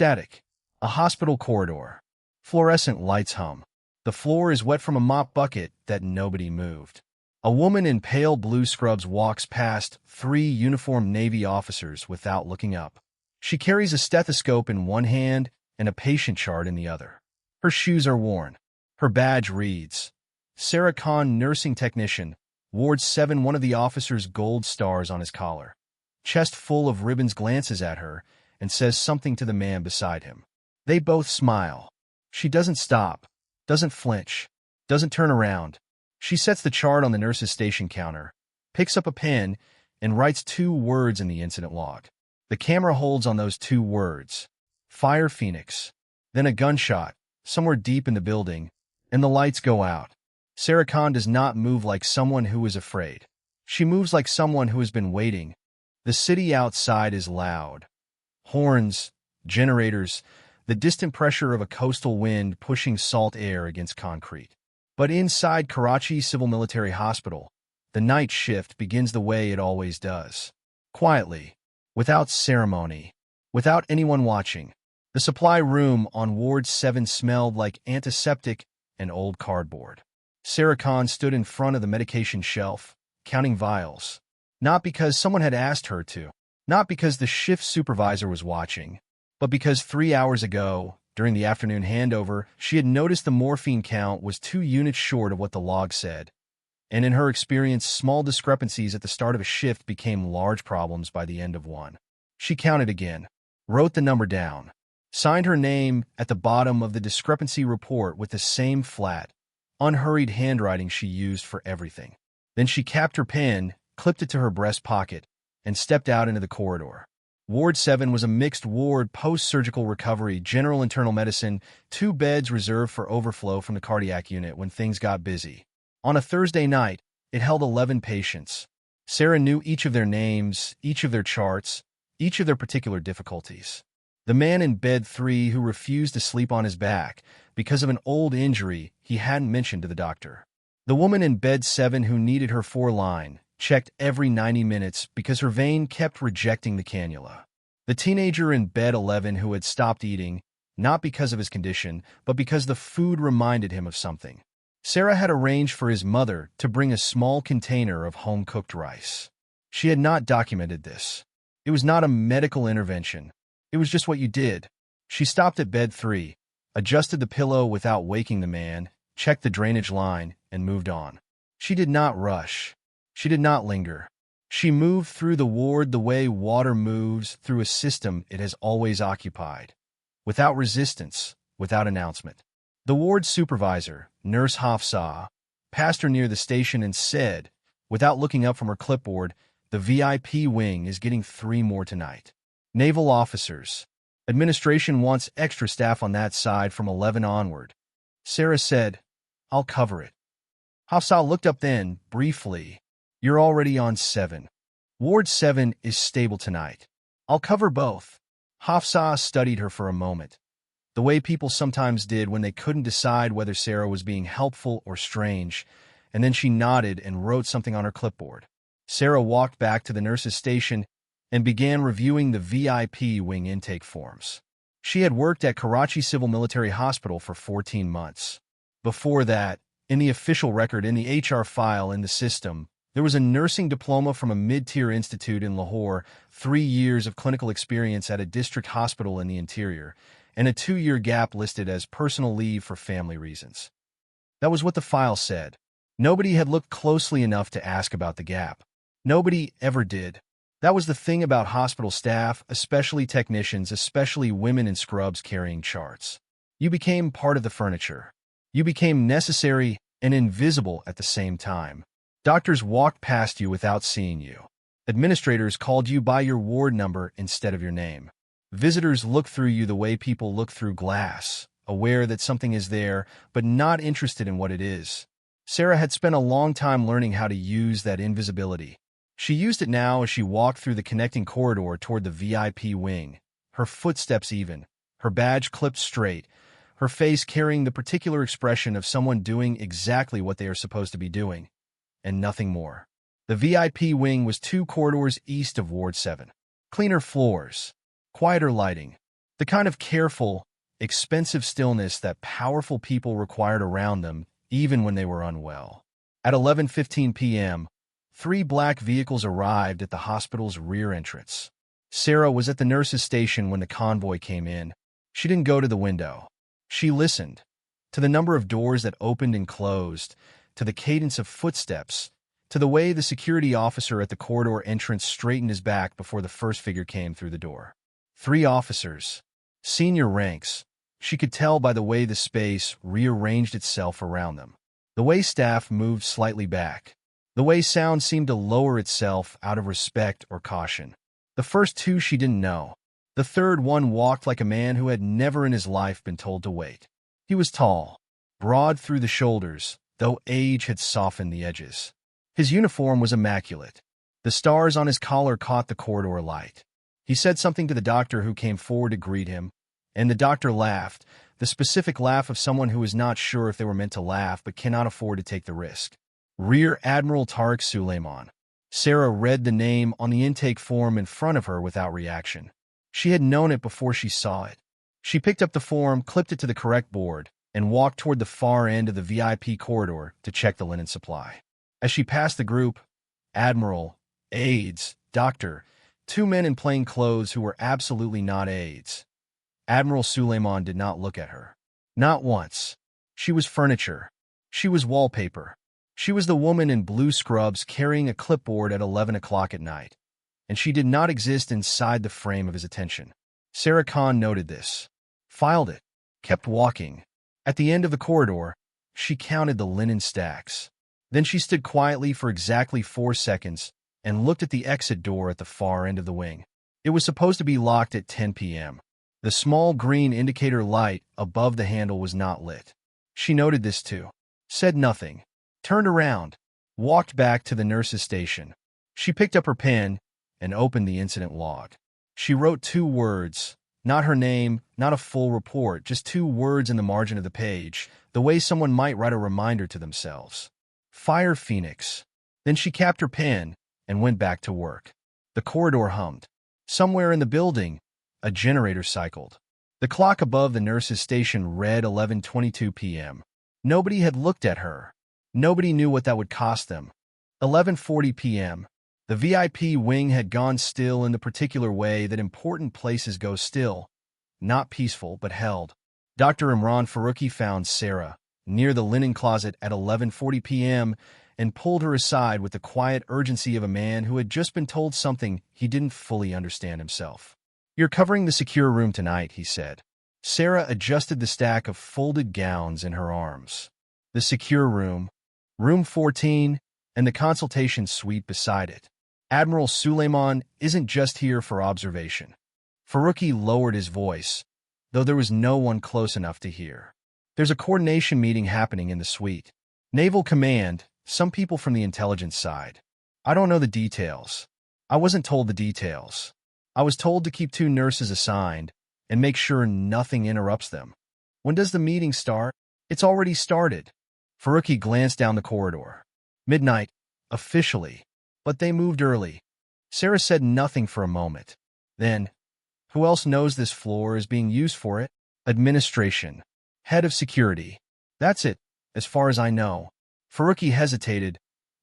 Static. A hospital corridor. Fluorescent lights hum. The floor is wet from a mop bucket that nobody moved. A woman in pale blue scrubs walks past 3 uniformed Navy officers without looking up. She carries a stethoscope in one hand and a patient chart in the other. Her shoes are worn. Her badge reads, Sarah Khan, Nursing Technician, Ward 7. One of the officers' gold stars on his collar. Chest full of ribbons, glances at her and says something to the man beside him. They both smile. She doesn't stop, doesn't flinch, doesn't turn around. She sets the chart on the nurse's station counter, picks up a pen, and writes 2 words in the incident log. The camera holds on those 2 words. Fire Phoenix. Then a gunshot, somewhere deep in the building, and the lights go out. Sarah Khan does not move like someone who is afraid. She moves like someone who has been waiting. The city outside is loud. Horns, generators, the distant pressure of a coastal wind pushing salt air against concrete. But inside Karachi Civil Military Hospital, the night shift begins the way it always does. Quietly, without ceremony, without anyone watching. The supply room on Ward 7 smelled like antiseptic and old cardboard. Sarah Khan stood in front of the medication shelf, counting vials. Not because someone had asked her to, not because the shift supervisor was watching, but because 3 hours ago, during the afternoon handover, she had noticed the morphine count was 2 units short of what the log said. And in her experience, small discrepancies at the start of a shift became large problems by the end of one. She counted again, wrote the number down, signed her name at the bottom of the discrepancy report with the same flat, unhurried handwriting she used for everything. Then she capped her pen, clipped it to her breast pocket, and stepped out into the corridor. Ward 7 was a mixed ward, post-surgical recovery, general internal medicine, 2 beds reserved for overflow from the cardiac unit when things got busy. On a Thursday night, it held 11 patients. Sarah knew each of their names, each of their charts, each of their particular difficulties. The man in bed 3 who refused to sleep on his back because of an old injury he hadn't mentioned to the doctor. The woman in bed 7 who needed her 4-line, checked every 90 minutes because her vein kept rejecting the cannula. The teenager in bed 11 who had stopped eating, not because of his condition, but because the food reminded him of something. Sarah had arranged for his mother to bring a small container of home-cooked rice. She had not documented this. It was not a medical intervention. It was just what you did. She stopped at bed 3, adjusted the pillow without waking the man, checked the drainage line, and moved on. She did not rush. She did not linger. She moved through the ward the way water moves through a system it has always occupied, without resistance, without announcement. The ward supervisor, Nurse Hafsa, passed her near the station and said, without looking up from her clipboard, "The VIP wing is getting 3 more tonight. Naval officers. Administration wants extra staff on that side from 11 onward." Sarah said, "I'll cover it." Hafsa looked up then, briefly. "You're already on 7. Ward 7 is stable tonight. I'll cover both." Hafsa studied her for a moment, the way people sometimes did when they couldn't decide whether Sarah was being helpful or strange, and then she nodded and wrote something on her clipboard. Sarah walked back to the nurse's station and began reviewing the VIP wing intake forms. She had worked at Karachi Civil Military Hospital for 14 months. Before that, in the official record in the HR file in the system, there was a nursing diploma from a mid-tier institute in Lahore, 3 years of clinical experience at a district hospital in the interior, and a 2-year gap listed as personal leave for family reasons. That was what the file said. Nobody had looked closely enough to ask about the gap. Nobody ever did. That was the thing about hospital staff, especially technicians, especially women in scrubs carrying charts. You became part of the furniture. You became necessary and invisible at the same time. Doctors walked past you without seeing you. Administrators called you by your ward number instead of your name. Visitors look through you the way people look through glass, aware that something is there, but not interested in what it is. Sarah had spent a long time learning how to use that invisibility. She used it now as she walked through the connecting corridor toward the VIP wing, her footsteps even, her badge clipped straight, her face carrying the particular expression of someone doing exactly what they are supposed to be doing, and nothing more. The VIP wing was 2 corridors east of Ward 7. Cleaner floors, quieter lighting. The kind of careful, expensive stillness that powerful people required around them even when they were unwell. At 11:15 p.m., 3 black vehicles arrived at the hospital's rear entrance. Sarah was at the nurse's station when the convoy came in. She didn't go to the window. She listened to the number of doors that opened and closed, to the cadence of footsteps, to the way the security officer at the corridor entrance straightened his back before the first figure came through the door. 3 officers, senior ranks. She could tell by the way the space rearranged itself around them, the way staff moved slightly back, the way sound seemed to lower itself out of respect or caution. The first 2 she didn't know. The third one walked like a man who had never in his life been told to wait. He was tall, broad through the shoulders, though age had softened the edges. His uniform was immaculate. The stars on his collar caught the corridor light. He said something to the doctor who came forward to greet him, and the doctor laughed, the specific laugh of someone who is not sure if they were meant to laugh but cannot afford to take the risk. Rear Admiral Tariq Suleiman. Sarah read the name on the intake form in front of her without reaction. She had known it before she saw it. She picked up the form, clipped it to the correct board, and walked toward the far end of the VIP corridor to check the linen supply. As she passed the group, Admiral, aides, doctor, 2 men in plain clothes who were absolutely not aides. Admiral Suleiman did not look at her. Not once. She was furniture. She was wallpaper. She was the woman in blue scrubs carrying a clipboard at 11 o'clock at night, and she did not exist inside the frame of his attention. Sarah Khan noted this, filed it, kept walking. At the end of the corridor, she counted the linen stacks. Then she stood quietly for exactly 4 seconds and looked at the exit door at the far end of the wing. It was supposed to be locked at 10 p.m. The small green indicator light above the handle was not lit. She noted this too, said nothing, turned around, walked back to the nurse's station. She picked up her pen and opened the incident log. She wrote 2 words, not her name, not a full report, just 2 words in the margin of the page, the way someone might write a reminder to themselves. Fire Phoenix. Then she capped her pen and went back to work. The corridor hummed. Somewhere in the building, a generator cycled. The clock above the nurse's station read 11:22 p.m. Nobody had looked at her. Nobody knew what that would cost them. 11:40 p.m. The VIP wing had gone still in the particular way that important places go still, not peaceful but held. Dr. Imran Faruqi found Sarah near the linen closet at 11:40 p.m. and pulled her aside with the quiet urgency of a man who had just been told something he didn't fully understand himself. "You're covering the secure room tonight," he said. Sarah adjusted the stack of folded gowns in her arms. The secure room, room 14, and the consultation suite beside it. Admiral Suleiman isn't just here for observation. Faruqi lowered his voice, though there was no one close enough to hear. There's a coordination meeting happening in the suite. Naval Command, some people from the intelligence side. I don't know the details. I wasn't told the details. I was told to keep 2 nurses assigned and make sure nothing interrupts them. When does the meeting start? It's already started. Faruqi glanced down the corridor. Midnight, officially. But they moved early. Sarah said nothing for a moment. Then, who else knows this floor is being used for it? Administration. Head of security. That's it, as far as I know. Faruqi hesitated,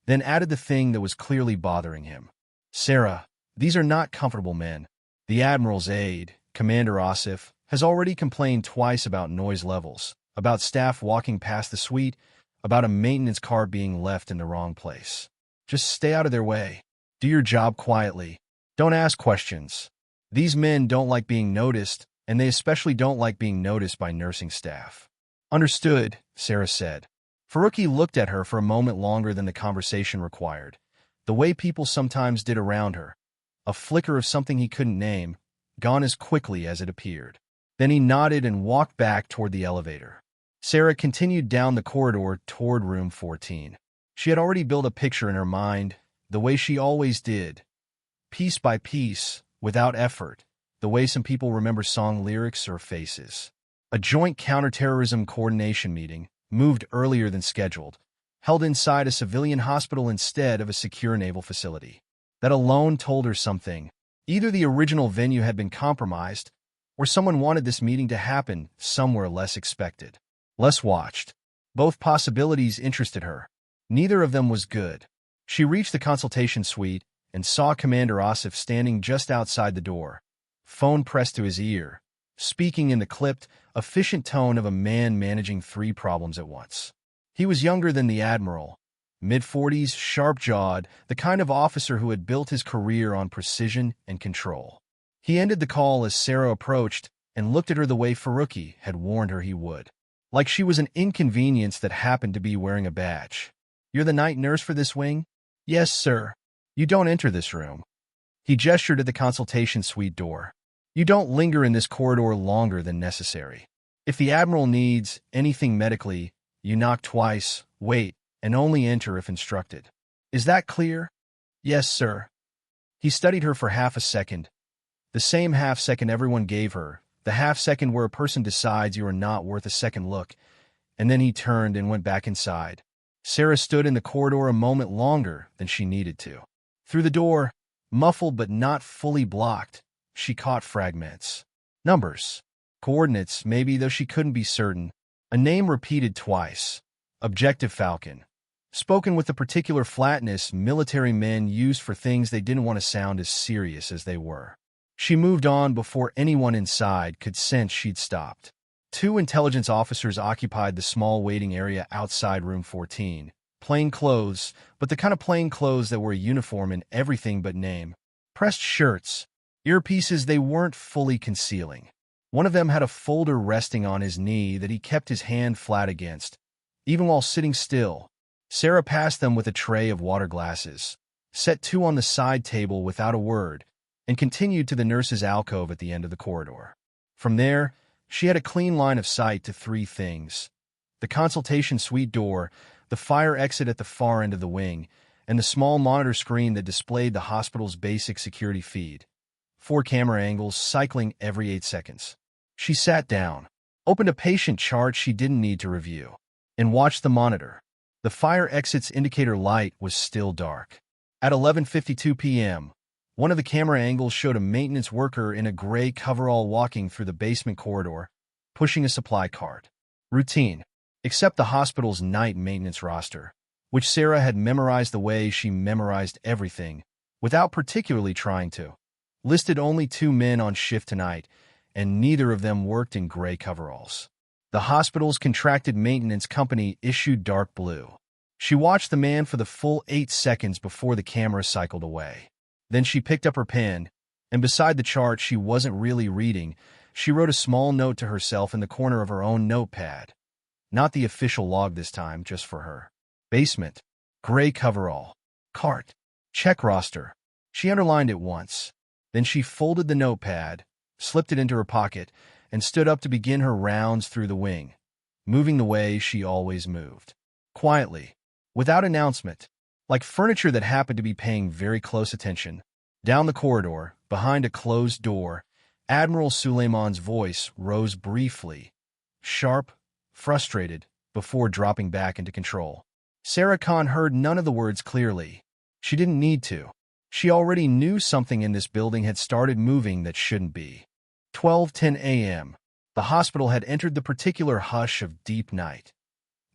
then added the thing that was clearly bothering him. Sarah, these are not comfortable men. The Admiral's aide, Commander Asif, has already complained twice about noise levels, about staff walking past the suite, about a maintenance car being left in the wrong place. Just stay out of their way. Do your job quietly. Don't ask questions. These men don't like being noticed, and they especially don't like being noticed by nursing staff. Understood, Sarah said. Faruqi looked at her for a moment longer than the conversation required, the way people sometimes did around her, a flicker of something he couldn't name, gone as quickly as it appeared. Then he nodded and walked back toward the elevator. Sarah continued down the corridor toward room 14. She had already built a picture in her mind, the way she always did, piece by piece, without effort, the way some people remember song lyrics or faces. A joint counterterrorism coordination meeting, moved earlier than scheduled, held inside a civilian hospital instead of a secure naval facility. That alone told her something. Either the original venue had been compromised, or someone wanted this meeting to happen somewhere less expected, less watched. Both possibilities interested her. Neither of them was good. She reached the consultation suite and saw Commander Asif standing just outside the door, phone pressed to his ear, speaking in the clipped, efficient tone of a man managing 3 problems at once. He was younger than the Admiral, mid-40s, sharp-jawed, the kind of officer who had built his career on precision and control. He ended the call as Sarah approached and looked at her the way Faruqi had warned her he would. Like she was an inconvenience that happened to be wearing a badge. "You're the night nurse for this wing?" "Yes, sir." "You don't enter this room." He gestured at the consultation suite door. "You don't linger in this corridor longer than necessary. If the Admiral needs anything medically, you knock twice, wait, and only enter if instructed. Is that clear?" "Yes, sir." He studied her for half a second, the same half-second everyone gave her, the half-second where a person decides you are not worth a second look, and then he turned and went back inside. Sarah stood in the corridor a moment longer than she needed to. Through the door, muffled but not fully blocked, she caught fragments. Numbers. Coordinates, maybe, though she couldn't be certain. A name repeated twice. Objective Falcon. Spoken with the particular flatness military men used for things they didn't want to sound as serious as they were. She moved on before anyone inside could sense she'd stopped. 2 intelligence officers occupied the small waiting area outside room 14. Plain clothes, but the kind of plain clothes that were a uniform in everything but name. Pressed shirts, earpieces they weren't fully concealing. One of them had a folder resting on his knee that he kept his hand flat against, even while sitting still. Sarah passed them with a tray of water glasses, set 2 on the side table without a word, and continued to the nurse's alcove at the end of the corridor. From there, she had a clean line of sight to 3 things: the consultation suite door, the fire exit at the far end of the wing, and the small monitor screen that displayed the hospital's basic security feed. 4 camera angles cycling every 8 seconds. She sat down, opened a patient chart she didn't need to review, and watched the monitor. The fire exit's indicator light was still dark. At 11:52 p.m., one of the camera angles showed a maintenance worker in a gray coverall walking through the basement corridor, pushing a supply cart. Routine, except the hospital's night maintenance roster, which Sarah had memorized the way she memorized everything, without particularly trying to. Listed only 2 men on shift tonight, and neither of them worked in gray coveralls. The hospital's contracted maintenance company issued dark blue. She watched the man for the full 8 seconds before the camera cycled away. Then she picked up her pen, and beside the chart she wasn't really reading, she wrote a small note to herself in the corner of her own notepad. Not the official log this time, just for her. Basement. Gray coverall. Cart. Check roster. She underlined it once. Then she folded the notepad, slipped it into her pocket, and stood up to begin her rounds through the wing, moving the way she always moved. Quietly, without announcement, like furniture that happened to be paying very close attention. Down the corridor, behind a closed door, Admiral Suleiman's voice rose briefly, sharp, frustrated, before dropping back into control. Sarah Khan heard none of the words clearly. She didn't need to. She already knew something in this building had started moving that shouldn't be. 12:10 a.m. The hospital had entered the particular hush of deep night.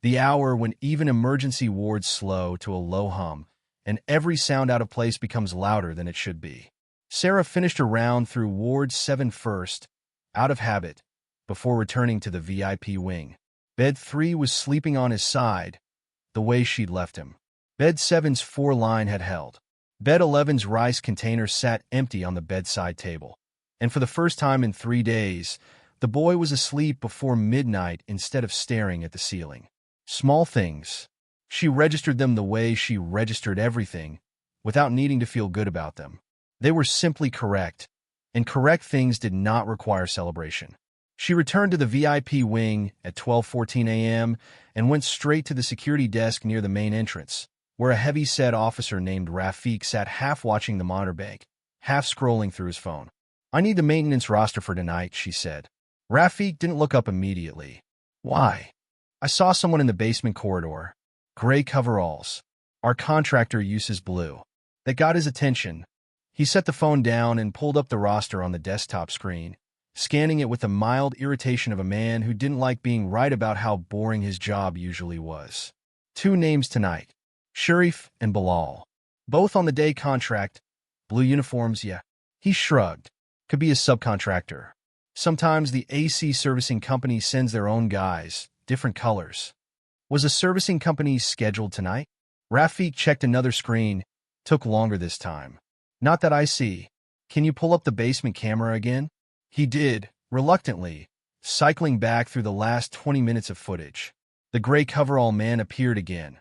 The hour when even emergency wards slow to a low hum, and every sound out of place becomes louder than it should be. Sarah finished her round through Ward 7 first, out of habit, before returning to the VIP wing. Bed 3 was sleeping on his side, the way she'd left him. Bed 7's 4-line had held. Bed 11's rice container sat empty on the bedside table. And for the first time in 3 days, the boy was asleep before midnight instead of staring at the ceiling. Small things. She registered them the way she registered everything, without needing to feel good about them. They were simply correct, and correct things did not require celebration. She returned to the VIP wing at 12:14 a.m. and went straight to the security desk near the main entrance, where a heavy-set officer named Rafiq sat half watching the monitor bank, half scrolling through his phone. "I need the maintenance roster for tonight," she said. Rafiq didn't look up immediately. "Why?" "I saw someone in the basement corridor. Gray coveralls. Our contractor uses blue." That got his attention. He set the phone down and pulled up the roster on the desktop screen. scanning it with the mild irritation of a man who didn't like being right about how boring his job usually was. 2 names tonight. Sharif and Bilal. Both on the day contract. Blue uniforms, yeah. He shrugged. Could be a subcontractor. Sometimes the AC servicing company sends their own guys, different colors. Was a servicing company scheduled tonight? Rafiq checked another screen. Took longer this time. Not that I see. Can you pull up the basement camera again? He did, reluctantly, cycling back through the last 20 minutes of footage. The gray coverall man appeared again.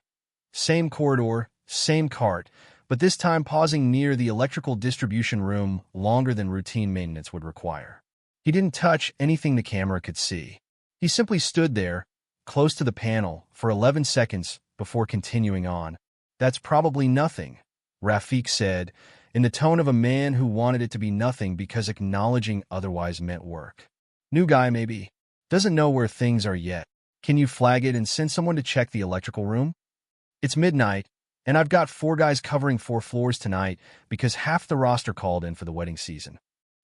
Same corridor, same cart, but this time pausing near the electrical distribution room longer than routine maintenance would require. He didn't touch anything the camera could see. He simply stood there, close to the panel, for 11 seconds before continuing on. That's probably nothing, Rafiq said, in the tone of a man who wanted it to be nothing because acknowledging otherwise meant work. New guy, maybe. Doesn't know where things are yet. Can you flag it and send someone to check the electrical room? It's midnight, and I've got 4 guys covering 4 floors tonight because half the roster called in for the wedding season.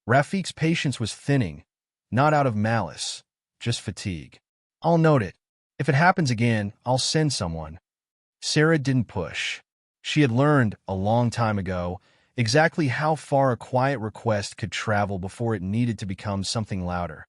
Rafiq's patience was thinning, not out of malice, just fatigue. I'll note it. If it happens again, I'll send someone. Sarah didn't push. She had learned, a long time ago, exactly how far a quiet request could travel before it needed to become something louder.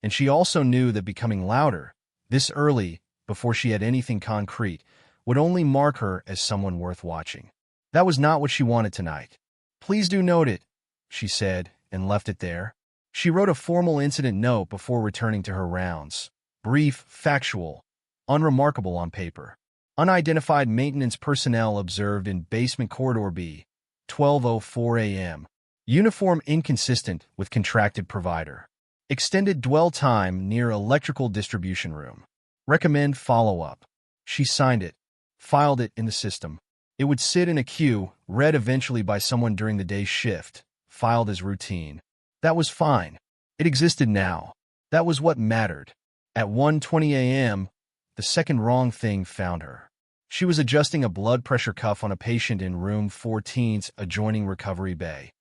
And she also knew that becoming louder, this early, before she had anything concrete, would only mark her as someone worth watching. That was not what she wanted tonight. Please do note it, she said, and left it there. She wrote a formal incident note before returning to her rounds. Brief, factual, unremarkable on paper. Unidentified maintenance personnel observed in basement corridor B, 12:04 a.m. Uniform inconsistent with contracted provider. Extended dwell time near electrical distribution room. Recommend follow-up. She signed it, filed it in the system. It would sit in a queue, read eventually by someone during the day's shift, filed as routine. That was fine. It existed now. That was what mattered. At 1:20 a.m., the second wrong thing found her. She was adjusting a blood pressure cuff on a patient in room 14's adjoining recovery bay.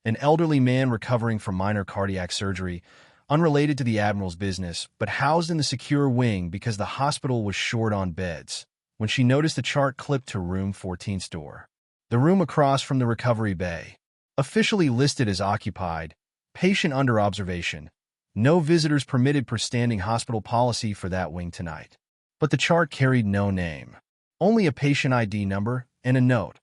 An elderly man recovering from minor cardiac surgery, unrelated to the Admiral's business, but housed in the secure wing because the hospital was short on beds, when she noticed the chart clipped to room 14's door. The room across from the recovery bay. Officially listed as occupied, patient under observation. No visitors permitted per standing hospital policy for that wing tonight. But the chart carried no name. Only a patient ID number and a note.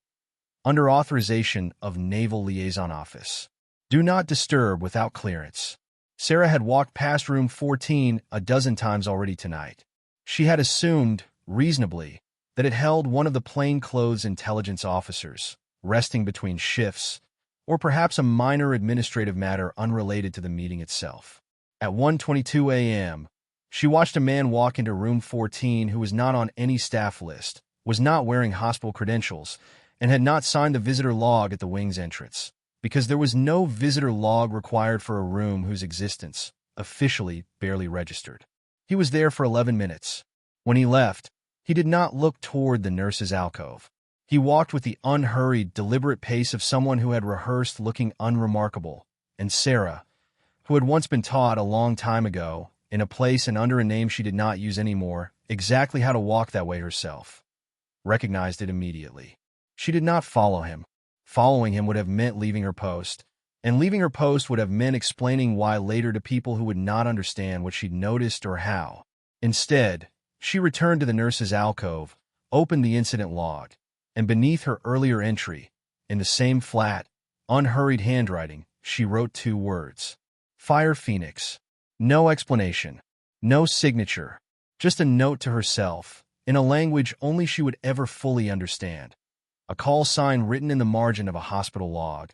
Under authorization of Naval Liaison Office. Do not disturb without clearance. Sarah had walked past room 14 a dozen times already tonight. She had assumed, reasonably, that it held one of the plainclothes intelligence officers, resting between shifts, or perhaps a minor administrative matter unrelated to the meeting itself. At 1:22 a.m., she watched a man walk into room 14 who was not on any staff list, was not wearing hospital credentials, and had not signed the visitor log at the wing's entrance, because there was no visitor log required for a room whose existence, officially, barely registered. He was there for 11 minutes. When he left, he did not look toward the nurse's alcove. He walked with the unhurried, deliberate pace of someone who had rehearsed looking unremarkable, and Sarah, who had once been taught a long time ago, in a place and under a name she did not use anymore, exactly how to walk that way herself, recognized it immediately. She did not follow him. Following him would have meant leaving her post, and leaving her post would have meant explaining why later to people who would not understand what she'd noticed or how. Instead, she returned to the nurse's alcove, opened the incident log, and beneath her earlier entry, in the same flat, unhurried handwriting, she wrote 2 words. Fire Phoenix. No explanation. No signature. Just a note to herself, in a language only she would ever fully understand. A call sign written in the margin of a hospital log,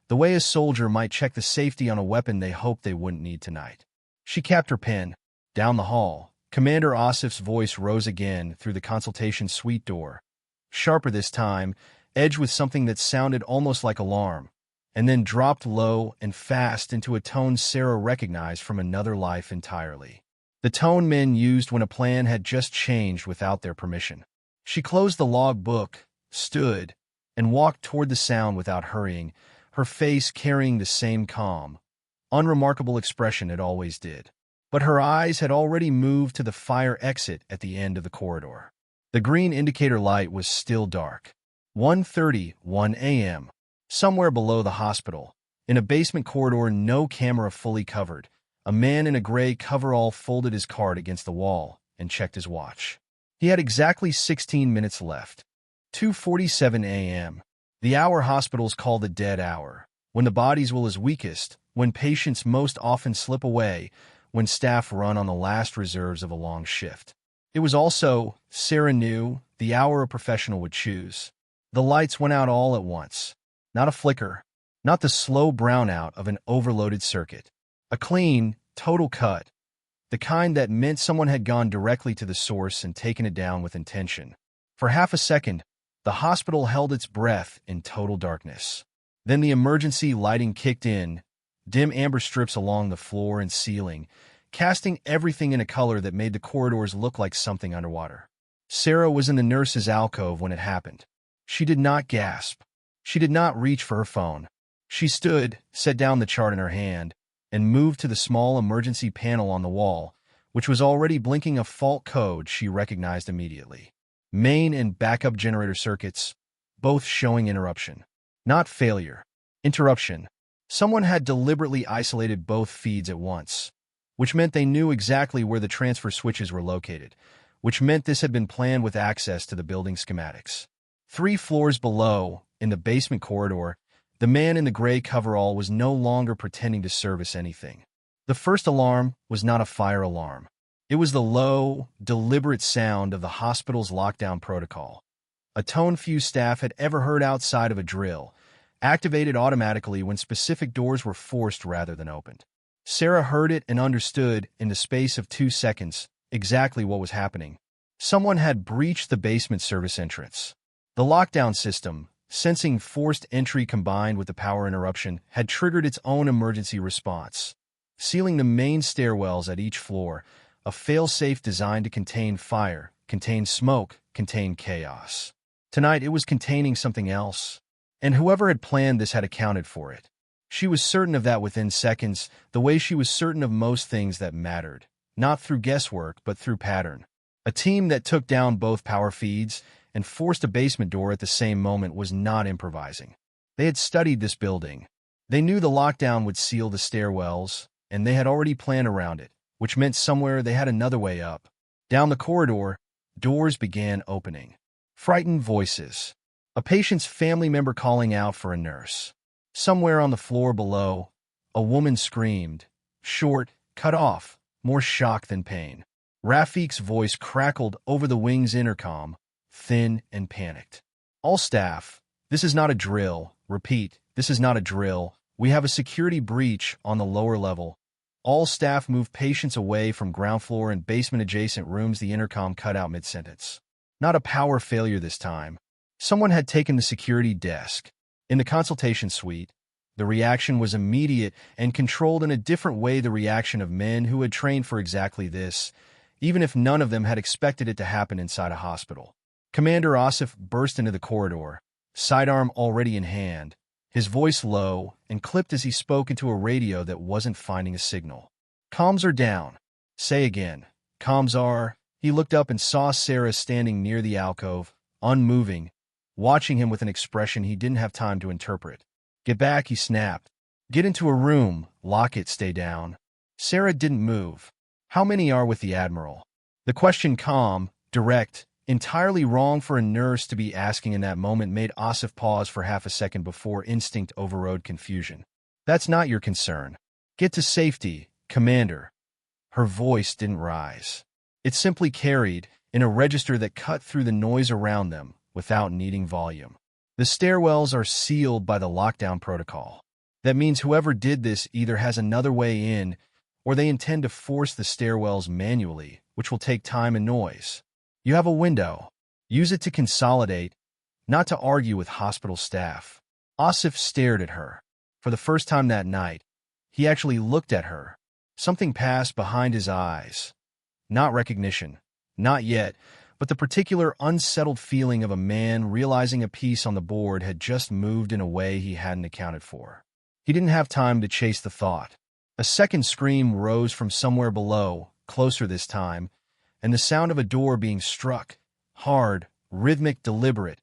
the way a soldier might check the safety on a weapon they hoped they wouldn't need tonight. She capped her pen. Down the hall, Commander Asif's voice rose again through the consultation suite door. Sharper this time, edged with something that sounded almost like alarm, and then dropped low and fast into a tone Sarah recognized from another life entirely. The tone men used when a plan had just changed without their permission. She closed the log book, stood, and walked toward the sound without hurrying, her face carrying the same calm, unremarkable expression it always did. But her eyes had already moved to the fire exit at the end of the corridor. The green indicator light was still dark. 1:31 a.m. Somewhere below the hospital, in a basement corridor no camera fully covered, a man in a gray coverall folded his card against the wall and checked his watch. He had exactly 16 minutes left. 2:47 a.m. The hour hospitals call the dead hour, when the body's will is weakest, when patients most often slip away, when staff run on the last reserves of a long shift. It was also, Sarah knew, the hour a professional would choose. The lights went out all at once. Not a flicker. Not the slow brownout of an overloaded circuit. A clean, total cut. The kind that meant someone had gone directly to the source and taken it down with intention. For half a second, the hospital held its breath in total darkness. Then the emergency lighting kicked in, dim amber strips along the floor and ceiling, casting everything in a color that made the corridors look like something underwater. Sarah was in the nurse's alcove when it happened. She did not gasp. She did not reach for her phone. She stood, set down the chart in her hand, and moved to the small emergency panel on the wall, which was already blinking a fault code she recognized immediately. Main and backup generator circuits, both showing interruption. Not failure. Interruption. Someone had deliberately isolated both feeds at once, which meant they knew exactly where the transfer switches were located, which meant this had been planned with access to the building schematics. 3 floors below, in the basement corridor, the man in the gray coverall was no longer pretending to service anything. The first alarm was not a fire alarm. It was the low, deliberate sound of the hospital's lockdown protocol, a tone few staff had ever heard outside of a drill, activated automatically when specific doors were forced rather than opened. Sarah heard it and understood, in the space of 2 seconds, exactly what was happening. Someone had breached the basement service entrance. The lockdown system, sensing forced entry combined with the power interruption, had triggered its own emergency response, sealing the main stairwells at each floor, a fail-safe designed to contain fire, contain smoke, contain chaos. Tonight it was containing something else, and whoever had planned this had accounted for it. She was certain of that within seconds, the way she was certain of most things that mattered, not through guesswork but through pattern. A team that took down both power feeds and forced a basement door at the same moment was not improvising. They had studied this building. They knew the lockdown would seal the stairwells, and they had already planned around it, which meant somewhere they had another way up. Down the corridor, doors began opening. Frightened voices. A patient's family member calling out for a nurse. Somewhere on the floor below, a woman screamed, short, cut off, more shock than pain. Rafiq's voice crackled over the wing's intercom, thin and panicked. All staff, this is not a drill. Repeat, this is not a drill. We have a security breach on the lower level. All staff move patients away from ground floor and basement-adjacent rooms. The intercom cut out mid-sentence. Not a power failure this time. Someone had taken the security desk. In the consultation suite, the reaction was immediate and controlled in a different way, the reaction of men who had trained for exactly this, even if none of them had expected it to happen inside a hospital. Commander Asif burst into the corridor, sidearm already in hand, his voice low and clipped as he spoke into a radio that wasn't finding a signal. Comms are down. Say again. Comms are. He looked up and saw Sarah standing near the alcove, unmoving, watching him with an expression he didn't have time to interpret. Get back, he snapped. Get into a room, lock it, stay down. Sarah didn't move. How many are with the Admiral? The question, calm, direct, entirely wrong for a nurse to be asking in that moment, made Asif pause for half a second before instinct overrode confusion. That's not your concern. Get to safety, Commander. Her voice didn't rise. It simply carried, in a register that cut through the noise around them, without needing volume. The stairwells are sealed by the lockdown protocol. That means whoever did this either has another way in, or they intend to force the stairwells manually, which will take time and noise. You have a window. Use it to consolidate, not to argue with hospital staff. Asif stared at her. For the first time that night, he actually looked at her. Something passed behind his eyes. Not recognition. Not yet. But the particular unsettled feeling of a man realizing a piece on the board had just moved in a way he hadn't accounted for. He didn't have time to chase the thought. A second scream rose from somewhere below, closer this time, and the sound of a door being struck, hard, rhythmic, deliberate,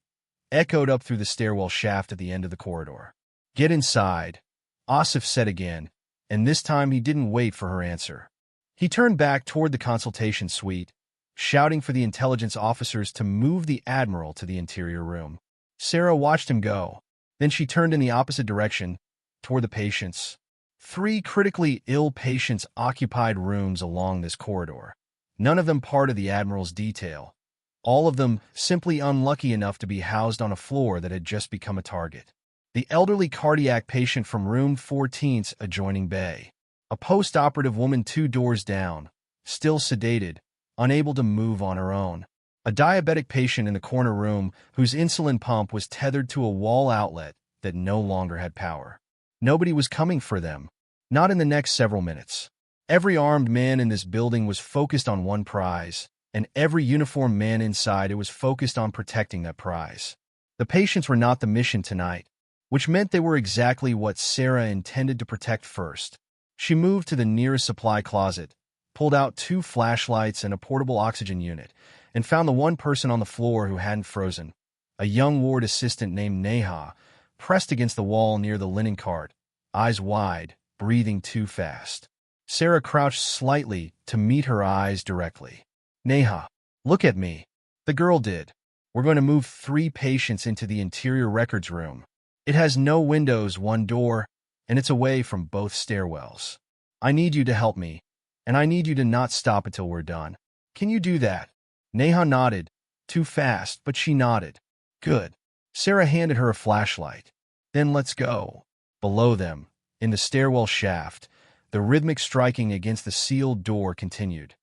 echoed up through the stairwell shaft at the end of the corridor. "Get inside," Asif said again, and this time he didn't wait for her answer. He turned back toward the consultation suite, shouting for the intelligence officers to move the Admiral to the interior room. Sarah watched him go. Then she turned in the opposite direction, toward the patients. 3 critically ill patients occupied rooms along this corridor, none of them part of the Admiral's detail. All of them simply unlucky enough to be housed on a floor that had just become a target. The elderly cardiac patient from room 14's adjoining bay. A post-operative woman 2 doors down, still sedated, unable to move on her own. A diabetic patient in the corner room whose insulin pump was tethered to a wall outlet that no longer had power. Nobody was coming for them, not in the next several minutes. Every armed man in this building was focused on one prize, and every uniformed man inside it was focused on protecting that prize. The patients were not the mission tonight, which meant they were exactly what Sarah intended to protect first. She moved to the nearest supply closet, pulled out 2 flashlights and a portable oxygen unit, and found the one person on the floor who hadn't frozen, a young ward assistant named Neha, pressed against the wall near the linen cart, eyes wide, breathing too fast. Sarah crouched slightly to meet her eyes directly. "Neha, look at me." The girl did. "We're going to move 3 patients into the interior records room. It has no windows, 1 door, and it's away from both stairwells. I need you to help me, and I need you to not stop until we're done. Can you do that?" Neha nodded. Too fast, but she nodded. "Good." Sarah handed her a flashlight. "Then let's go." Below them, in the stairwell shaft, the rhythmic striking against the sealed door continued.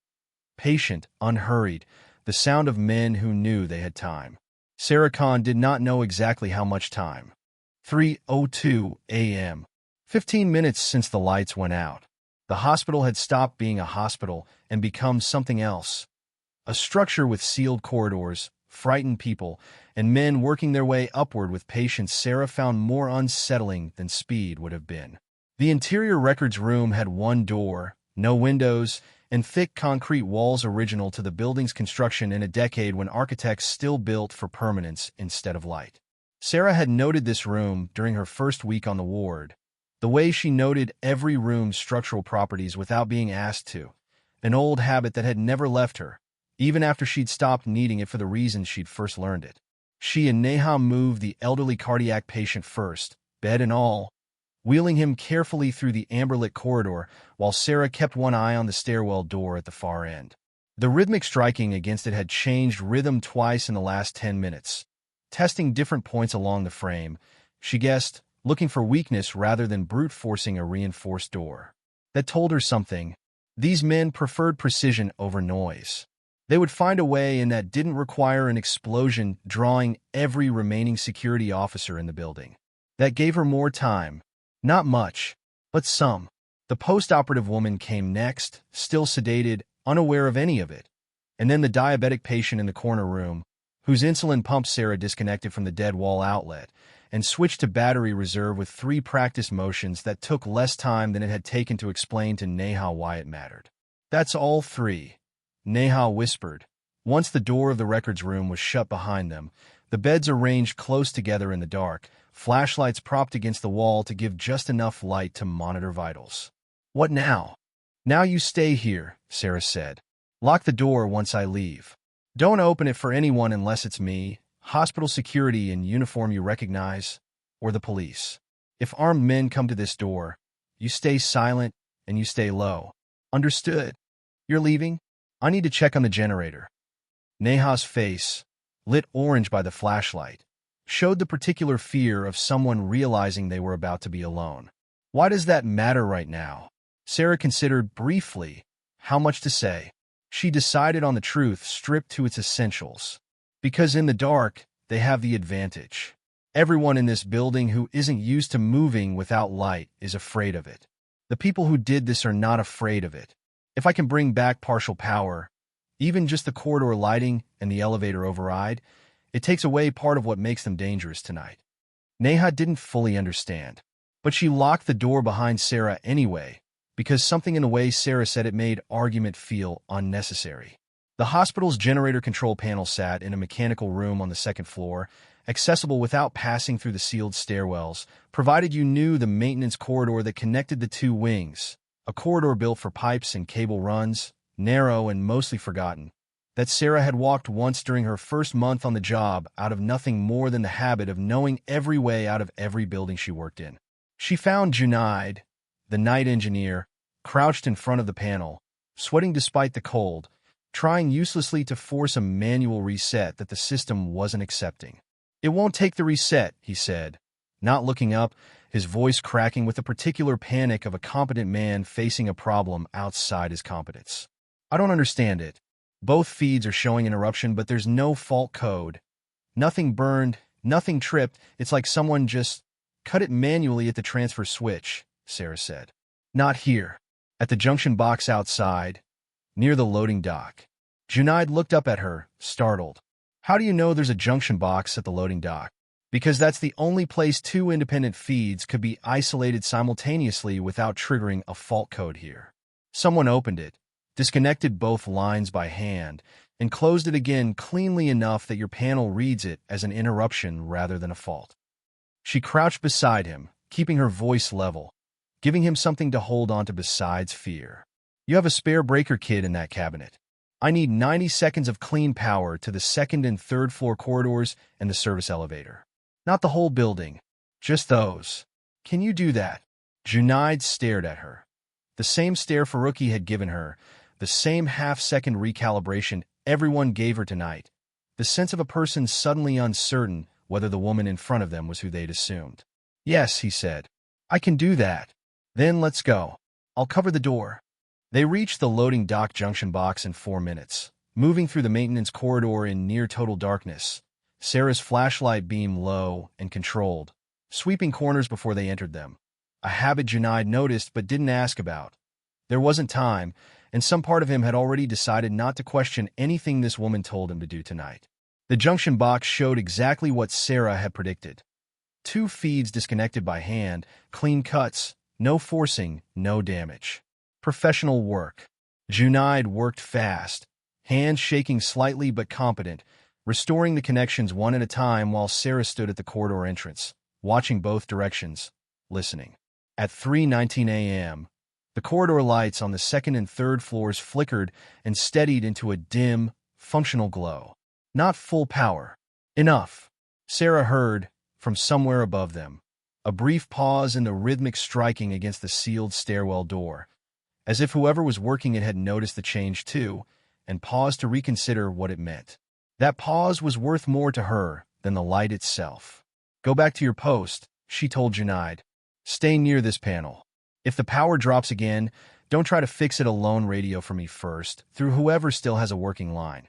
Patient, unhurried, the sound of men who knew they had time. Sarah Khan did not know exactly how much time. 3:02 a.m. 15 minutes since the lights went out. The hospital had stopped being a hospital and become something else. A structure with sealed corridors, frightened people, and men working their way upward with patients Sarah found more unsettling than speed would have been. The interior records room had 1 door, no windows, and thick concrete walls original to the building's construction in a decade when architects still built for permanence instead of light. Sarah had noted this room during her first week on the ward, the way she noted every room's structural properties without being asked to, an old habit that had never left her, even after she'd stopped needing it for the reasons she'd first learned it. She and Neha moved the elderly cardiac patient first, bed and all, wheeling him carefully through the amber-lit corridor while Sarah kept one eye on the stairwell door at the far end. The rhythmic striking against it had changed rhythm twice in the last 10 minutes. Testing different points along the frame, she guessed, looking for weakness rather than brute-forcing a reinforced door. That told her something. These men preferred precision over noise. They would find a way, and that didn't require an explosion drawing every remaining security officer in the building. That gave her more time. Not much, but some. The post-operative woman came next, still sedated, unaware of any of it. And then the diabetic patient in the corner room, whose insulin pump Sarah disconnected from the dead wall outlet and switched to battery reserve with 3 practice motions that took less time than it had taken to explain to Neha why it mattered. "That's all 3. Neha whispered. Once the door of the records room was shut behind them, the beds arranged close together in the dark, flashlights propped against the wall to give just enough light to monitor vitals. "What now?" "Now you stay here," Sarah said. "Lock the door once I leave. Don't open it for anyone unless it's me, hospital security in uniform you recognize, or the police. If armed men come to this door, you stay silent and you stay low. Understood? You're leaving? I need to check on the generator." Neha's face, lit orange by the flashlight, showed the particular fear of someone realizing they were about to be alone. Why does that matter right now? Sarah considered briefly how much to say. She decided on the truth stripped to its essentials. Because in the dark, they have the advantage. Everyone in this building who isn't used to moving without light is afraid of it. The people who did this are not afraid of it. If I can bring back partial power, even just the corridor lighting and the elevator override, it takes away part of what makes them dangerous tonight. Neha didn't fully understand, but she locked the door behind Sarah anyway, because something in the way Sarah said it made argument feel unnecessary. The hospital's generator control panel sat in a mechanical room on the second floor, accessible without passing through the sealed stairwells, provided you knew the maintenance corridor that connected the two wings, a corridor built for pipes and cable runs, narrow and mostly forgotten, that Sarah had walked once during her first month on the job out of nothing more than the habit of knowing every way out of every building she worked in. She found Junaid, the night engineer, crouched in front of the panel, sweating despite the cold, trying uselessly to force a manual reset that the system wasn't accepting. "It won't take the reset," he said, not looking up, his voice cracking with the particular panic of a competent man facing a problem outside his competence. "I don't understand it. Both feeds are showing interruption, but there's no fault code. Nothing burned, nothing tripped. It's like someone just cut it manually at the transfer switch," Sarah said. "Not here. At the junction box outside, near the loading dock." Junaid looked up at her, startled. "How do you know there's a junction box at the loading dock?" "Because that's the only place two independent feeds could be isolated simultaneously without triggering a fault code here. Someone opened it, disconnected both lines by hand, and closed it again cleanly enough that your panel reads it as an interruption rather than a fault." She crouched beside him, keeping her voice level, giving him something to hold on to besides fear. "You have a spare breaker kit in that cabinet. I need 90 seconds of clean power to the second and third floor corridors and the service elevator. Not the whole building, just those. Can you do that?" Junaid stared at her. The same stare Faruqi had given her, the same half-second recalibration everyone gave her tonight, the sense of a person suddenly uncertain whether the woman in front of them was who they'd assumed. "Yes," he said. "I can do that." "Then let's go. I'll cover the door." They reached the loading dock junction box in 4 minutes, moving through the maintenance corridor in near-total darkness, Sarah's flashlight beam low and controlled, sweeping corners before they entered them, a habit Junaid noticed but didn't ask about. There wasn't time, and some part of him had already decided not to question anything this woman told him to do tonight. The junction box showed exactly what Sarah had predicted. 2 feeds disconnected by hand, clean cuts, no forcing, no damage. Professional work. Junaid worked fast, hands shaking slightly but competent, restoring the connections one at a time while Sarah stood at the corridor entrance, watching both directions, listening. At 3:19 a.m., the corridor lights on the second and third floors flickered and steadied into a dim, functional glow. Not full power. Enough. Sarah heard, from somewhere above them, a brief pause in the rhythmic striking against the sealed stairwell door, as if whoever was working it had noticed the change too, and paused to reconsider what it meant. That pause was worth more to her than the light itself. "Go back to your post," she told Junaid. "Stay near this panel. If the power drops again, don't try to fix it alone. Radio for me first, through whoever still has a working line."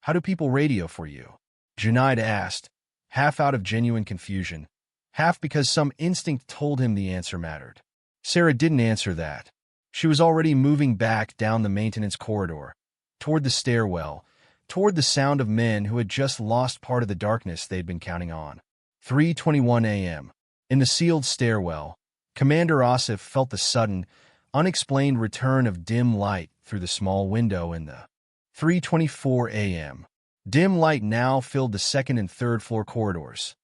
"How do people radio for you?" Junaid asked, half out of genuine confusion, half because some instinct told him the answer mattered. Sarah didn't answer that. She was already moving back down the maintenance corridor, toward the stairwell, toward the sound of men who had just lost part of the darkness they'd been counting on. 3:21 a.m. In the sealed stairwell, Commander Asif felt the sudden, unexplained return of dim light through the small window in the 3:24 a.m. Dim light now filled the second and third floor corridors.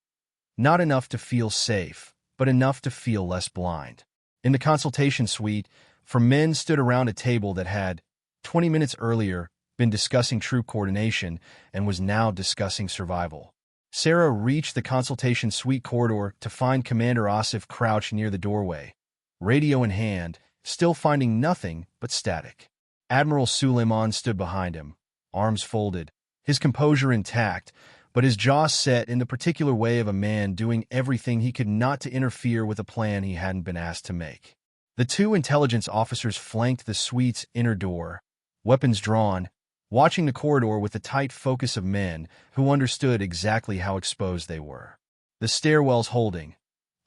Not enough to feel safe, but enough to feel less blind. In the consultation suite, 4 men stood around a table that had, 20 minutes earlier, been discussing troop coordination and was now discussing survival. Sarah reached the consultation suite corridor to find Commander Asif crouched near the doorway, radio in hand, still finding nothing but static. Admiral Suleiman stood behind him, arms folded, his composure intact, but his jaw set in the particular way of a man doing everything he could not to interfere with a plan he hadn't been asked to make. The 2 intelligence officers flanked the suite's inner door, weapons drawn, watching the corridor with the tight focus of men who understood exactly how exposed they were. "The stairwell's holding,"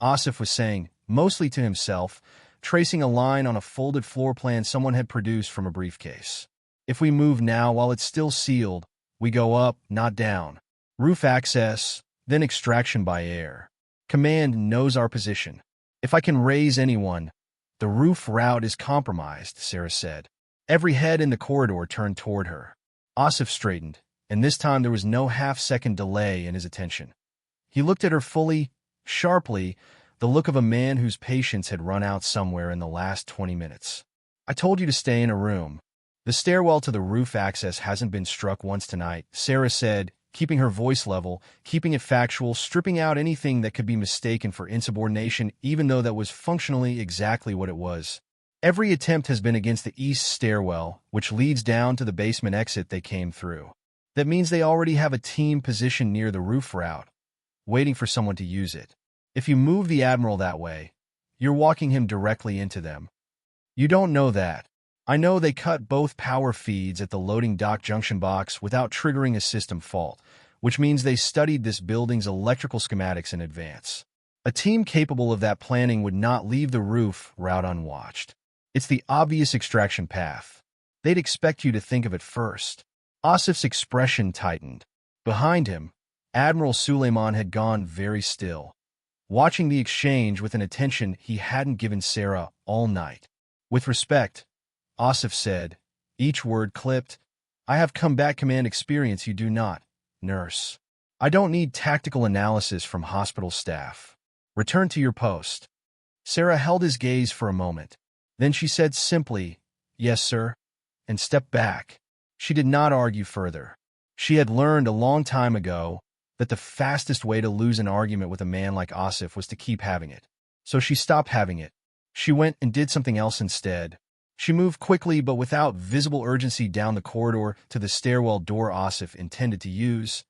Asif was saying, mostly to himself, tracing a line on a folded floor plan someone had produced from a briefcase. "If we move now while it's still sealed, we go up, not down. Roof access, then extraction by air. Command knows our position. If I can raise anyone, The roof route is compromised, Sarah said. Every head in the corridor turned toward her. Asif straightened, and this time there was no half-second delay in his attention. He looked at her fully, sharply, the look of a man whose patience had run out somewhere in the last 20 minutes. I told you to stay in a room. The stairwell to the roof access hasn't been struck once tonight, Sarah said, keeping her voice level, keeping it factual, stripping out anything that could be mistaken for insubordination, even though that was functionally exactly what it was. Every attempt has been against the east stairwell, which leads down to the basement exit they came through. That means they already have a team positioned near the roof route, waiting for someone to use it. If you move the Admiral that way, you're walking him directly into them. You don't know that. I know they cut both power feeds at the loading dock junction box without triggering a system fault, which means they studied this building's electrical schematics in advance. A team capable of that planning would not leave the roof route unwatched. It's the obvious extraction path. They'd expect you to think of it first. Asif's expression tightened. Behind him, Admiral Suleiman had gone very still, watching the exchange with an attention he hadn't given Sarah all night. With respect, Asif said, each word clipped, I have combat command experience you do not, nurse. I don't need tactical analysis from hospital staff. Return to your post. Sarah held his gaze for a moment. Then she said simply, yes, sir, and stepped back. She did not argue further. She had learned a long time ago that the fastest way to lose an argument with a man like Asif was to keep having it. So she stopped having it. She went and did something else instead. She moved quickly but without visible urgency down the corridor to the stairwell door Asif intended to use,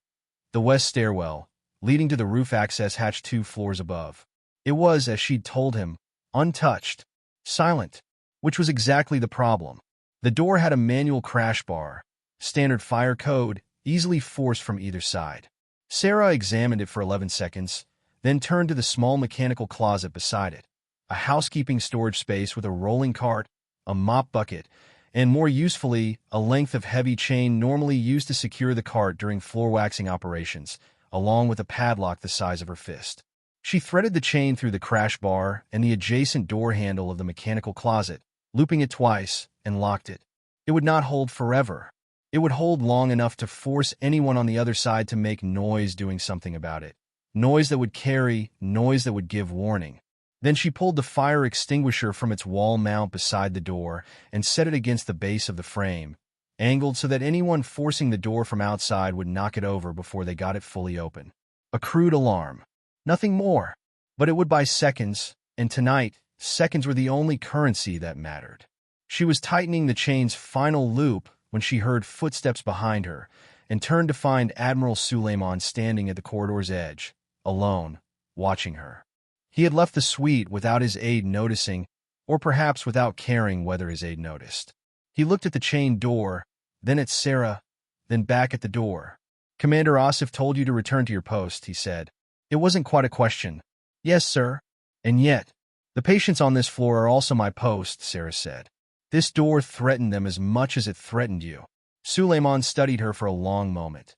the west stairwell, leading to the roof access hatch 2 floors above. It was, as she'd told him, untouched, silent, which was exactly the problem. The door had a manual crash bar, standard fire code, easily forced from either side. Sarah examined it for 11 seconds, then turned to the small mechanical closet beside it, a housekeeping storage space with a rolling cart, a mop bucket, and more usefully, a length of heavy chain normally used to secure the cart during floor waxing operations, along with a padlock the size of her fist. She threaded the chain through the crash bar and the adjacent door handle of the mechanical closet, looping it twice, and locked it. It would not hold forever. It would hold long enough to force anyone on the other side to make noise doing something about it. Noise that would carry, noise that would give warning. Then she pulled the fire extinguisher from its wall mount beside the door and set it against the base of the frame, angled so that anyone forcing the door from outside would knock it over before they got it fully open. A crude alarm. Nothing more. But it would buy seconds, and tonight, seconds were the only currency that mattered. She was tightening the chain's final loop when she heard footsteps behind her and turned to find Admiral Suleiman standing at the corridor's edge, alone, watching her. He had left the suite without his aide noticing, or perhaps without caring whether his aide noticed. He looked at the chain door, then at Sarah, then back at the door. Commander Asif told you to return to your post, he said. It wasn't quite a question. Yes, sir. And yet, the patients on this floor are also my post, Sarah said. This door threatened them as much as it threatened you. Suleiman studied her for a long moment.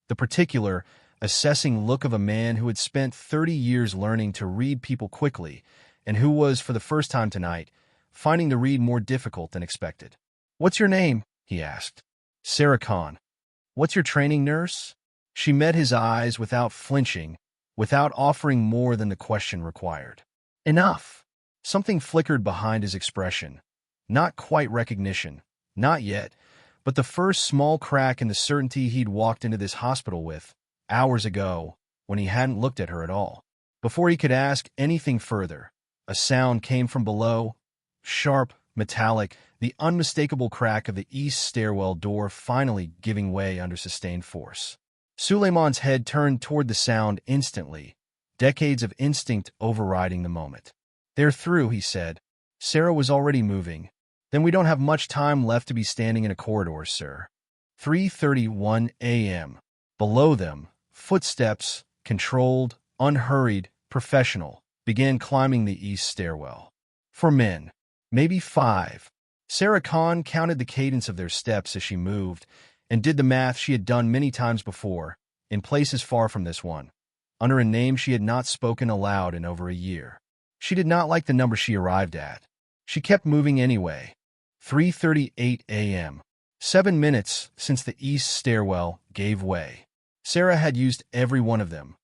The particular, assessing look of a man who had spent 30 years learning to read people quickly, and who was, for the first time tonight, finding the read more difficult than expected. What's your name? He asked. Sarah Khan. What's your training, nurse? She met his eyes without flinching, without offering more than the question required. Enough. Something flickered behind his expression. Not quite recognition. Not yet. But the first small crack in the certainty he'd walked into this hospital with, hours ago, when he hadn't looked at her at all. Before he could ask anything further, a sound came from below, sharp, metallic, the unmistakable crack of the east stairwell door finally giving way under sustained force. Suleiman's head turned toward the sound instantly, decades of instinct overriding the moment. They're through, he said. Sarah was already moving. Then we don't have much time left to be standing in a corridor, sir. 3:31 a.m. Below them, footsteps, controlled, unhurried, professional, began climbing the east stairwell. 4 men, maybe 5. Sarah Khan counted the cadence of their steps as she moved, and did the math she had done many times before, in places far from this one, under a name she had not spoken aloud in over a year. She did not like the number she arrived at. She kept moving anyway. 3:38 a.m. 7 minutes since the east stairwell gave way. Sarah had used every one of them.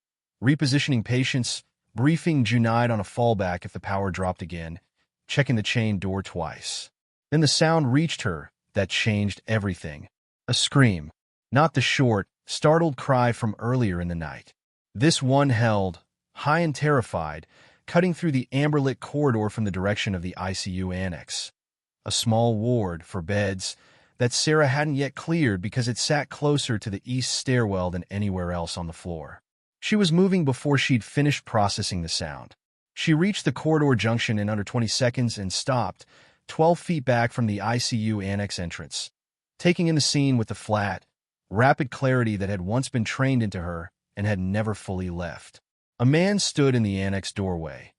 Repositioning patients, briefing Junaid on a fallback if the power dropped again, checking the chain door twice. Then the sound reached her that changed everything. A scream. Not the short, startled cry from earlier in the night. This one held, high and terrified, cutting through the amber-lit corridor from the direction of the ICU annex. A small ward for beds that Sarah hadn't yet cleared because it sat closer to the east stairwell than anywhere else on the floor. She was moving before she'd finished processing the sound. She reached the corridor junction in under 20 seconds and stopped, 12 feet back from the ICU annex entrance, taking in the scene with the flat, rapid clarity that had once been trained into her and had never fully left. A man stood in the annex doorway.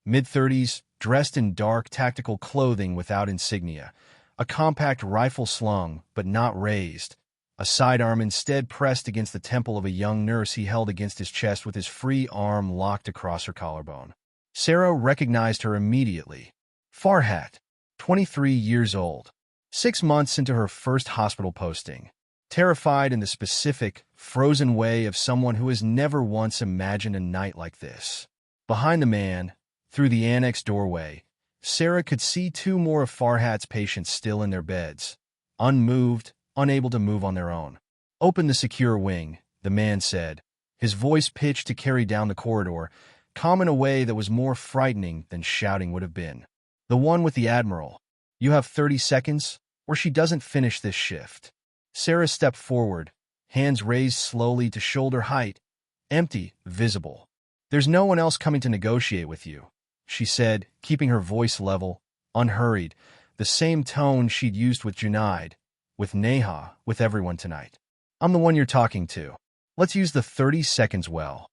Mid-30s, dressed in dark tactical clothing without insignia, a compact rifle slung but not raised, a sidearm instead pressed against the temple of a young nurse he held against his chest with his free arm locked across her collarbone. Sarah recognized her immediately. Farhat, 23 years old, 6 months into her first hospital posting, terrified in the specific, frozen way of someone who has never once imagined a night like this. Behind the man, through the annex doorway, Sarah could see 2 more of Farhat's patients still in their beds, unmoved, unable to move on their own. "Open the secure wing," the man said, his voice pitched to carry down the corridor, calm in a way that was more frightening than shouting would have been. "The one with the Admiral. You have 30 seconds, or she doesn't finish this shift." Sarah stepped forward, hands raised slowly to shoulder height, empty, visible. "There's no one else coming to negotiate with you," she said, keeping her voice level, unhurried, the same tone she'd used with Junaid, with Neha, with everyone tonight. "I'm the one you're talking to. Let's use the 30 seconds well."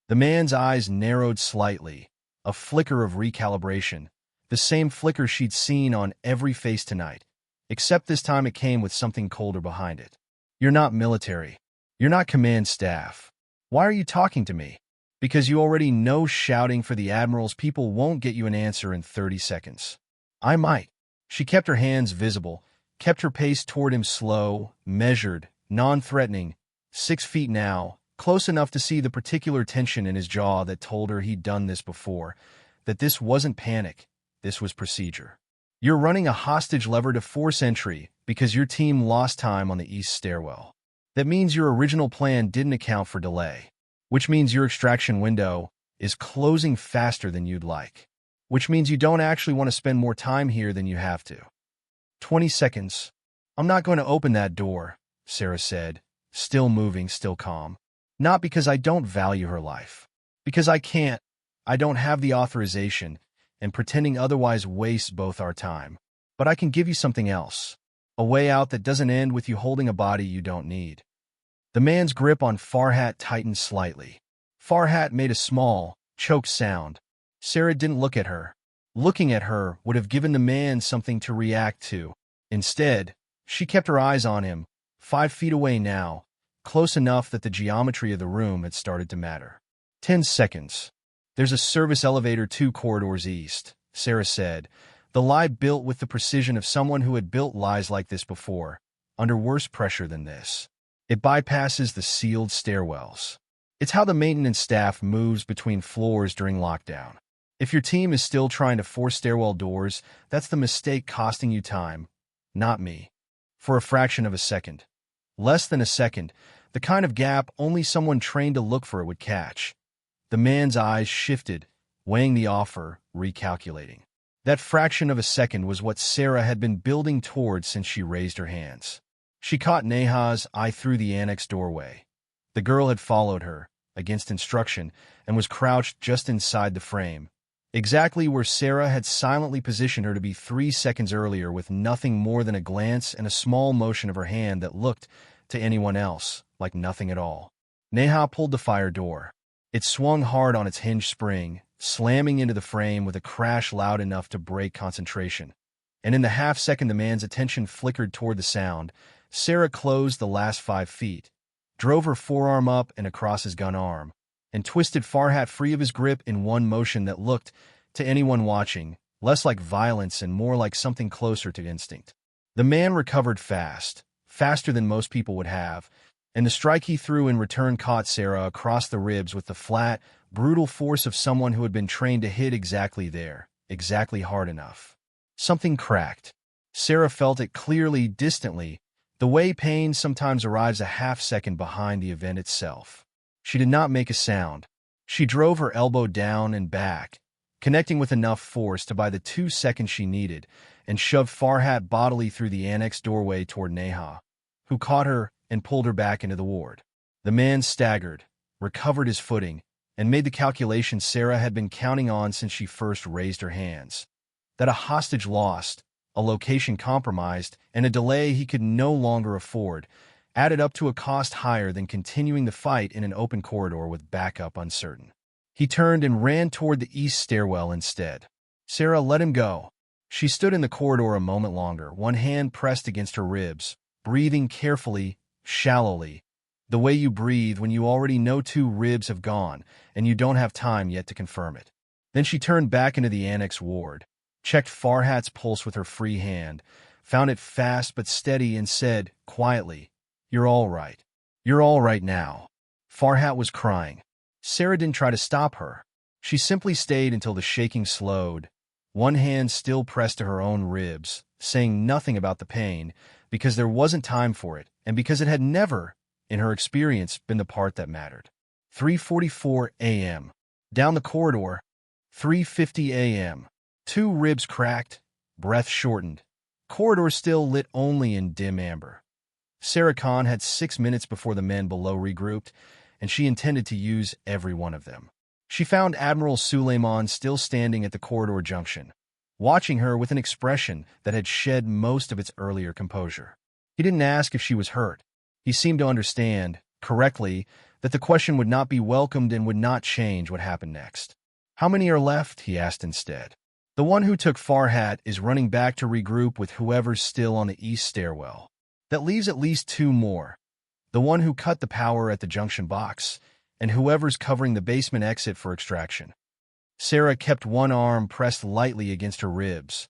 The man's eyes narrowed slightly, a flicker of recalibration, the same flicker she'd seen on every face tonight, except this time it came with something colder behind it. "You're not military. You're not command staff. Why are you talking to me?" "Because you already know shouting for the Admiral's people won't get you an answer in 30 seconds. I might." She kept her hands visible, kept her pace toward him slow, measured, non-threatening, 6 feet now, close enough to see the particular tension in his jaw that told her he'd done this before, that this wasn't panic, this was procedure. "You're running a hostage lever to force entry because your team lost time on the east stairwell. That means your original plan didn't account for delay, which means your extraction window is closing faster than you'd like, which means you don't actually want to spend more time here than you have to." 20 seconds. "I'm not going to open that door," Sarah said, still moving, still calm. "Not because I don't value her life. Because I can't. I don't have the authorization, and pretending otherwise wastes both our time. But I can give you something else. A way out that doesn't end with you holding a body you don't need." The man's grip on Farhat tightened slightly. Farhat made a small, choked sound. Sarah didn't look at her. Looking at her would have given the man something to react to. Instead, she kept her eyes on him, 5 feet away now, close enough that the geometry of the room had started to matter. 10 seconds. "There's a service elevator 2 corridors east," Sarah said, the lie built with the precision of someone who had built lies like this before, under worse pressure than this. "It bypasses the sealed stairwells. It's how the maintenance staff moves between floors during lockdown. If your team is still trying to force stairwell doors, that's the mistake costing you time, not me. For a fraction of a second. Less than a second, the kind of gap only someone trained to look for it would catch." The man's eyes shifted, weighing the offer, recalculating. That fraction of a second was what Sarah had been building towards since she raised her hands. She caught Neha's eye through the annex doorway. The girl had followed her, against instruction, and was crouched just inside the frame, exactly where Sarah had silently positioned her to be 3 seconds earlier, with nothing more than a glance and a small motion of her hand that looked, to anyone else, like nothing at all. Neha pulled the fire door. It swung hard on its hinge spring, slamming into the frame with a crash loud enough to break concentration. And in the half-second the man's attention flickered toward the sound, Sarah closed the last 5 feet, drove her forearm up and across his gun arm, and twisted Farhat free of his grip in one motion that looked, to anyone watching, less like violence and more like something closer to instinct. The man recovered fast, faster than most people would have, and the strike he threw in return caught Sarah across the ribs with the flat, brutal force of someone who had been trained to hit exactly there, exactly hard enough. Something cracked. Sarah felt it clearly, distantly, the way pain sometimes arrives a half-second behind the event itself. She did not make a sound. She drove her elbow down and back, connecting with enough force to buy the 2 seconds she needed, and shoved Farhat bodily through the annex doorway toward Neha, who caught her and pulled her back into the ward. The man staggered, recovered his footing, and made the calculation Sarah had been counting on since she first raised her hands. That a hostage lost, a location compromised, and a delay he could no longer afford added up to a cost higher than continuing the fight in an open corridor with backup uncertain. He turned and ran toward the east stairwell instead. Sarah let him go. She stood in the corridor a moment longer, one hand pressed against her ribs, breathing carefully, shallowly, the way you breathe when you already know 2 ribs have gone and you don't have time yet to confirm it. Then she turned back into the annex ward, checked Farhat's pulse with her free hand, found it fast but steady, and said, quietly, "You're all right. You're all right now." Farhat was crying. Sarah didn't try to stop her. She simply stayed until the shaking slowed, one hand still pressed to her own ribs, saying nothing about the pain, because there wasn't time for it, and because it had never, in her experience, been the part that mattered. 3:44 a.m. Down the corridor, 3:50 a.m. 2 ribs cracked, breath shortened, corridor still lit only in dim amber. Sarah Khan had 6 minutes before the men below regrouped, and she intended to use every one of them. She found Admiral Suleiman still standing at the corridor junction, watching her with an expression that had shed most of its earlier composure. He didn't ask if she was hurt. He seemed to understand, correctly, that the question would not be welcomed and would not change what happened next. "How many are left?" he asked instead. "The one who took Farhat is running back to regroup with whoever's still on the east stairwell. That leaves at least 2 more. The one who cut the power at the junction box, and whoever's covering the basement exit for extraction." Sarah kept one arm pressed lightly against her ribs,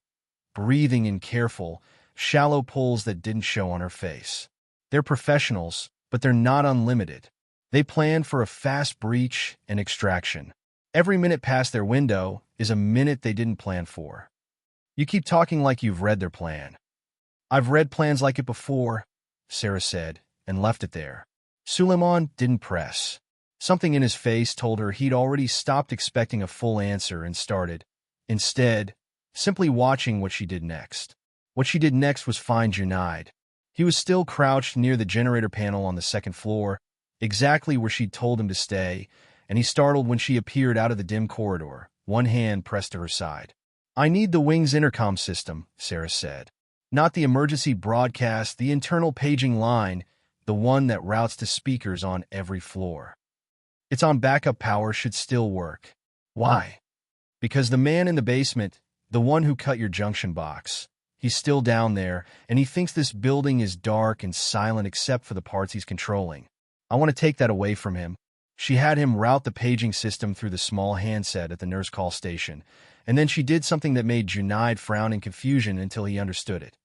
breathing in careful, shallow pulls that didn't show on her face. They're professionals, but they're not unlimited. They planned for a fast breach and extraction. Every minute past their window is a minute they didn't plan for. "You keep talking like you've read their plan." "I've read plans like it before," Sarah said, and left it there. Suleiman didn't press. Something in his face told her he'd already stopped expecting a full answer and started, instead, simply watching what she did next. What she did next was find Junaid. He was still crouched near the generator panel on the 2nd floor, exactly where she'd told him to stay, and he startled when she appeared out of the dim corridor, one hand pressed to her side. "I need the wing's intercom system," Sarah said. "Not the emergency broadcast, the internal paging line, the one that routes to speakers on every floor. It's on backup power, should still work." "Why?" "Because the man in the basement, the one who cut your junction box, he's still down there, and he thinks this building is dark and silent except for the parts he's controlling. I want to take that away from him." She had him route the paging system through the small handset at the nurse call station, and then she did something that made Junaid frown in confusion until he understood it.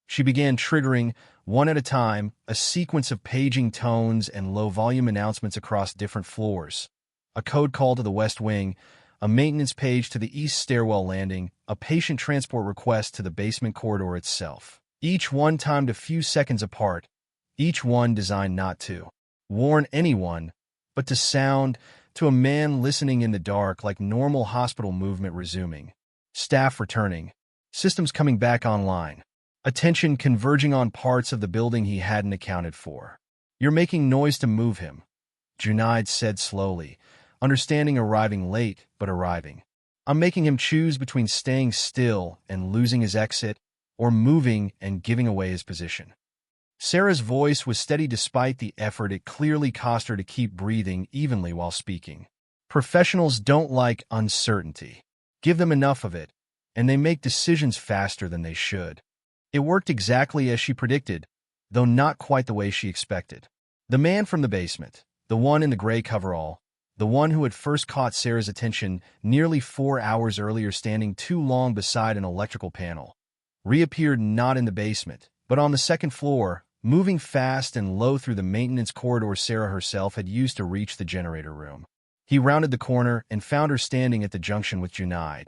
She began triggering, one at a time, a sequence of paging tones and low-volume announcements across different floors. A code call to the West Wing, a maintenance page to the East Stairwell landing, a patient transport request to the basement corridor itself. Each one timed a few seconds apart, each one designed not to warn anyone, but to sound, to a man listening in the dark, like normal hospital movement resuming. Staff returning. Systems coming back online. Attention converging on parts of the building he hadn't accounted for. "You're making noise to move him," Junaid said slowly, understanding arriving late, but arriving. "I'm making him choose between staying still and losing his exit, or moving and giving away his position." Sarah's voice was steady despite the effort it clearly cost her to keep breathing evenly while speaking. "Professionals don't like uncertainty. Give them enough of it, and they make decisions faster than they should." It worked exactly as she predicted, though not quite the way she expected. The man from the basement, the one in the gray coverall, the one who had first caught Sarah's attention nearly 4 hours earlier standing too long beside an electrical panel, reappeared not in the basement, but on the second floor, moving fast and low through the maintenance corridor Sarah herself had used to reach the generator room. He rounded the corner and found her standing at the junction with Junaid.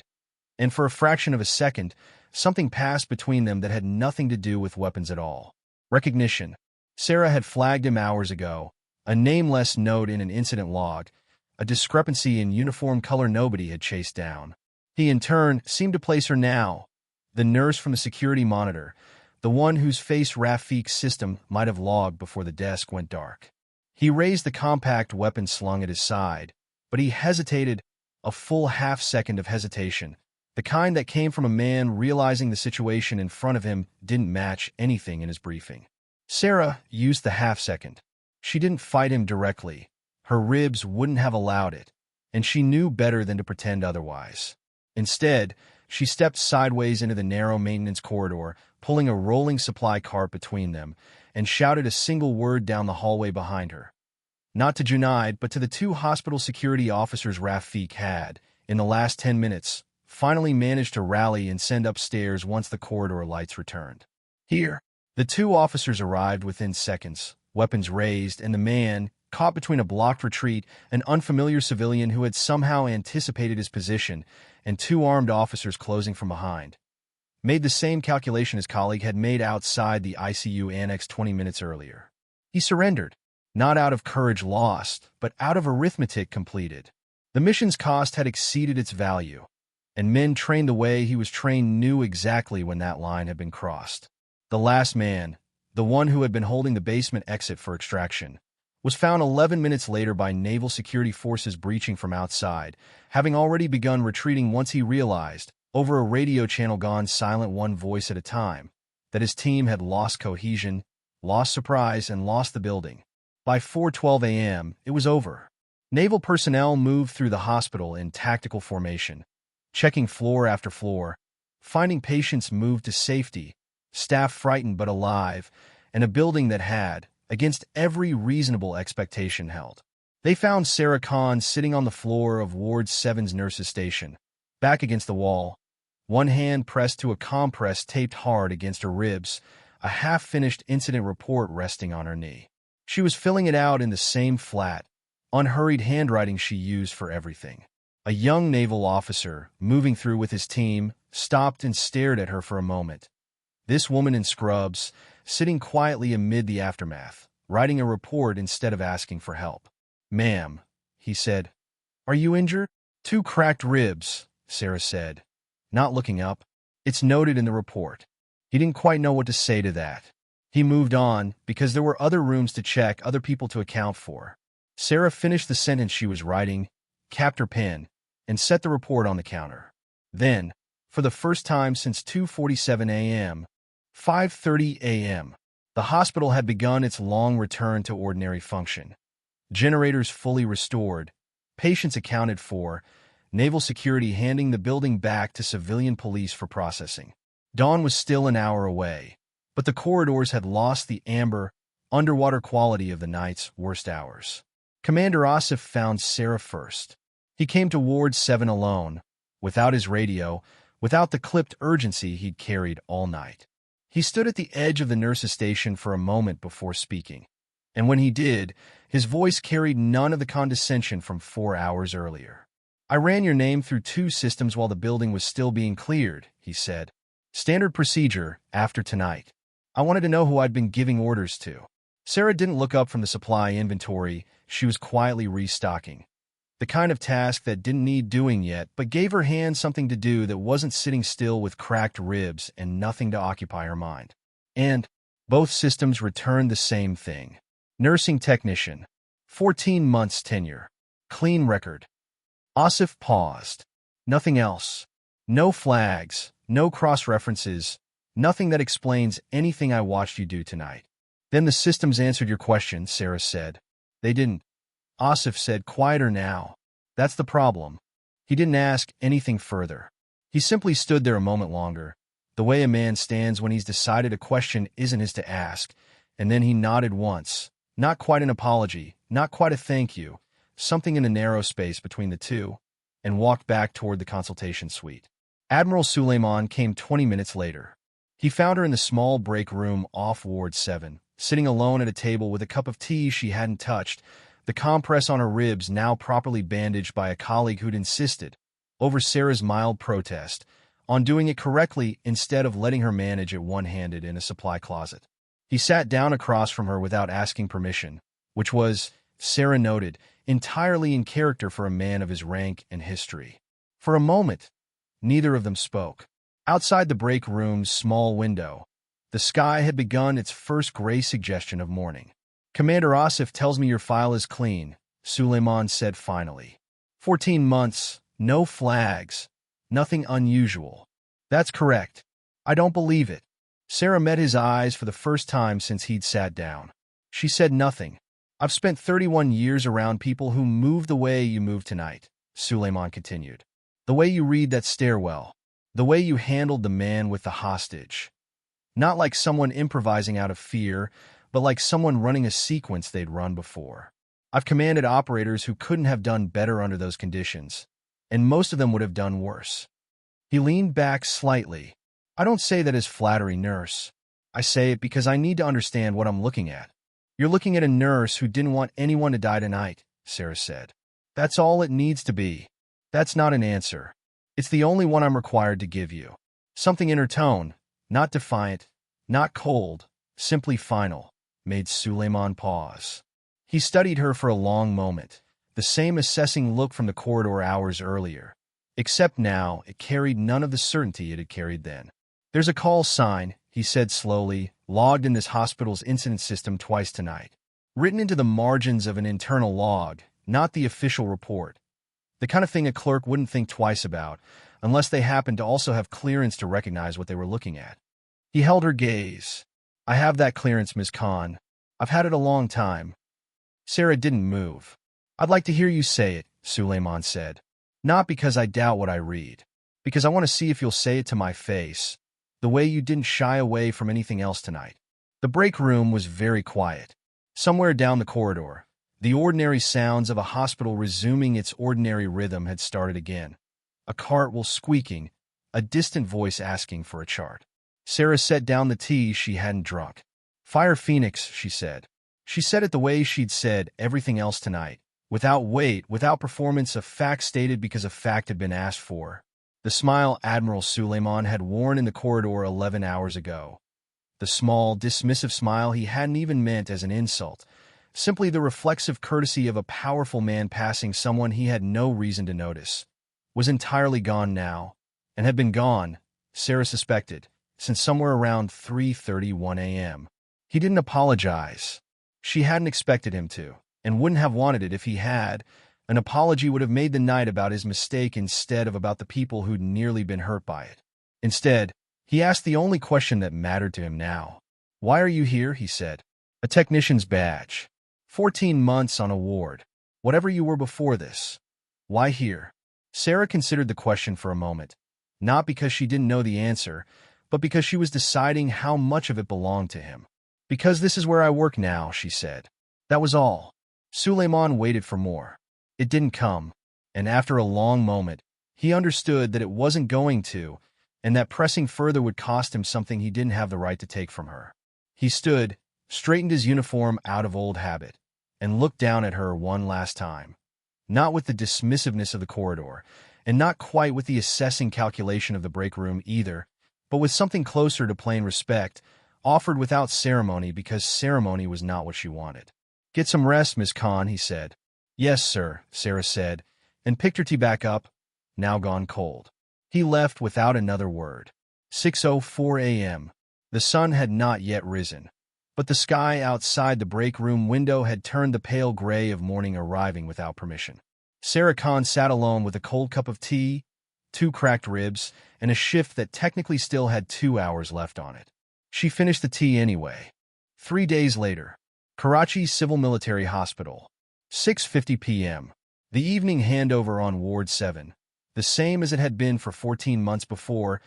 And for a fraction of a second, something passed between them that had nothing to do with weapons at all. Recognition. Sarah had flagged him hours ago, a nameless note in an incident log, a discrepancy in uniform color nobody had chased down. He, in turn, seemed to place her now, the nurse from the security monitor, the one whose face Rafiq's system might have logged before the desk went dark. He raised the compact weapon slung at his side, but he hesitated, a full half-second of hesitation, the kind that came from a man realizing the situation in front of him didn't match anything in his briefing. Sarah used the half-second. She didn't fight him directly. Her ribs wouldn't have allowed it, and she knew better than to pretend otherwise. Instead, she stepped sideways into the narrow maintenance corridor, pulling a rolling supply cart between them, and shouted a single word down the hallway behind her. Not to Junaid, but to the 2 hospital security officers Rafiq had, in the last 10 minutes, finally managed to rally and send upstairs once the corridor lights returned. Here, the 2 officers arrived within seconds, weapons raised, and the man, caught between a blocked retreat, an unfamiliar civilian who had somehow anticipated his position, and 2 armed officers closing from behind, made the same calculation his colleague had made outside the ICU annex 20 minutes earlier. He surrendered, not out of courage lost, but out of arithmetic completed. The mission's cost had exceeded its value, and men trained the way he was trained knew exactly when that line had been crossed. The last man, the one who had been holding the basement exit for extraction, was found 11 minutes later by naval security forces breaching from outside, having already begun retreating once he realized, over a radio channel gone silent one voice at a time, that his team had lost cohesion, lost surprise, and lost the building. By 4:12 a.m., it was over. Naval personnel moved through the hospital in tactical formation, checking floor after floor, finding patients moved to safety, staff frightened but alive, and a building that had, against every reasonable expectation, held. They found Sarah Khan sitting on the floor of Ward 7's nurses' station, back against the wall, one hand pressed to a compress taped hard against her ribs, a half-finished incident report resting on her knee. She was filling it out in the same flat, unhurried handwriting she used for everything. A young naval officer, moving through with his team, stopped and stared at her for a moment. This woman in scrubs, sitting quietly amid the aftermath, writing a report instead of asking for help. "Ma'am," he said. "Are you injured?" "2 cracked ribs," Sarah said, not looking up. "It's noted in the report." He didn't quite know what to say to that. He moved on, because there were other rooms to check, other people to account for. Sarah finished the sentence she was writing, capped her pen, and set the report on the counter. Then, for the first time since 2:47 a.m., 5:30 a.m., the hospital had begun its long return to ordinary function. Generators fully restored, patients accounted for, naval security handing the building back to civilian police for processing. Dawn was still an hour away, but the corridors had lost the amber, underwater quality of the night's worst hours. Commander Asif found Sarah first. He came to Ward 7 alone, without his radio, without the clipped urgency he'd carried all night. He stood at the edge of the nurses' station for a moment before speaking, and when he did, his voice carried none of the condescension from 4 hours earlier. "I ran your name through 2 systems while the building was still being cleared," he said. "Standard procedure, after tonight. I wanted to know who I'd been giving orders to." Sarah didn't look up from the supply inventory she was quietly restocking, the kind of task that didn't need doing yet but gave her hand something to do that wasn't sitting still with cracked ribs and nothing to occupy her mind. And both systems returned the same thing. Nursing technician. 14 months tenure. Clean record. Asif paused. Nothing else. No flags, no cross-references, nothing that explains anything I watched you do tonight. "Then the systems answered your question," Sarah said. "They didn't," Asif said, quieter now. "That's the problem." He didn't ask anything further. He simply stood there a moment longer, the way a man stands when he's decided a question isn't his to ask, and then he nodded once, not quite an apology, not quite a thank you, something in the narrow space between the two, and walked back toward the consultation suite. Admiral Suleiman came 20 minutes later. He found her in the small break room off Ward 7, sitting alone at a table with a cup of tea she hadn't touched, the compress on her ribs now properly bandaged by a colleague who'd insisted, over Sarah's mild protest, on doing it correctly instead of letting her manage it one-handed in a supply closet. He sat down across from her without asking permission, which was, Sarah noted, entirely in character for a man of his rank and history. For a moment, neither of them spoke. Outside the break room's small window, the sky had begun its first gray suggestion of morning. "Commander Asif tells me your file is clean," Suleiman said finally. 14 months, no flags, nothing unusual. "That's correct. I don't believe it." Sarah met his eyes for the first time since he'd sat down. She said nothing. "I've spent 31 years around people who move the way you move tonight," Suleiman continued. "The way you read that stairwell. The way you handled the man with the hostage. Not like someone improvising out of fear, but like someone running a sequence they'd run before. I've commanded operators who couldn't have done better under those conditions, and most of them would have done worse." He leaned back slightly. "I don't say that as flattery, nurse. I say it because I need to understand what I'm looking at." "You're looking at a nurse who didn't want anyone to die tonight," Sarah said. "That's all it needs to be." "That's not an answer. It's the only one I'm required to give you." Something in her tone, not defiant, not cold, simply final, made Suleiman pause. He studied her for a long moment, the same assessing look from the corridor hours earlier, except now it carried none of the certainty it had carried then. "There's a call sign," he said slowly, "logged in this hospital's incident system twice tonight. Written into the margins of an internal log, not the official report. The kind of thing a clerk wouldn't think twice about, unless they happened to also have clearance to recognize what they were looking at." He held her gaze. "I have that clearance, Ms. Khan. I've had it a long time." Sarah didn't move. "I'd like to hear you say it," Suleiman said. "Not because I doubt what I read. Because I want to see if you'll say it to my face, the way you didn't shy away from anything else tonight." The break room was very quiet. Somewhere down the corridor, the ordinary sounds of a hospital resuming its ordinary rhythm had started again. A cart wheel squeaking, a distant voice asking for a chart. Sarah set down the tea she hadn't drunk. "Fire Phoenix," she said. She said it the way she'd said everything else tonight, without weight, without performance, a fact stated because a fact had been asked for. The smile Admiral Suleiman had worn in the corridor 11 hours ago. The small, dismissive smile he hadn't even meant as an insult, simply the reflexive courtesy of a powerful man passing someone he had no reason to notice, was entirely gone now, and had been gone, Sarah suspected, since somewhere around 3:31 a.m. He didn't apologize. She hadn't expected him to, and wouldn't have wanted it if he had. An apology would have made the night about his mistake instead of about the people who'd nearly been hurt by it. Instead, he asked the only question that mattered to him now. "Why are you here?" he said. "A technician's badge. 14 months on a ward. Whatever you were before this. Why here?" Sarah considered the question for a moment, not because she didn't know the answer, but because she was deciding how much of it belonged to him. "Because this is where I work now," she said. That was all. Suleiman waited for more. It didn't come, and after a long moment, he understood that it wasn't going to, and that pressing further would cost him something he didn't have the right to take from her. He stood, straightened his uniform out of old habit, and looked down at her one last time. Not with the dismissiveness of the corridor, and not quite with the assessing calculation of the break room either, but with something closer to plain respect, offered without ceremony because ceremony was not what she wanted. "Get some rest, Miss Khan," he said. "Yes, sir," Sarah said, and picked her tea back up, now gone cold. He left without another word. 6:04 a.m. The sun had not yet risen, but the sky outside the break room window had turned the pale gray of morning arriving without permission. Sarah Khan sat alone with a cold cup of tea, 2 cracked ribs, and a shift that technically still had 2 hours left on it. She finished the tea anyway. 3 days later, Karachi Civil Military Hospital, 6:50 p.m. The evening handover on Ward 7, the same as it had been for 14 months before,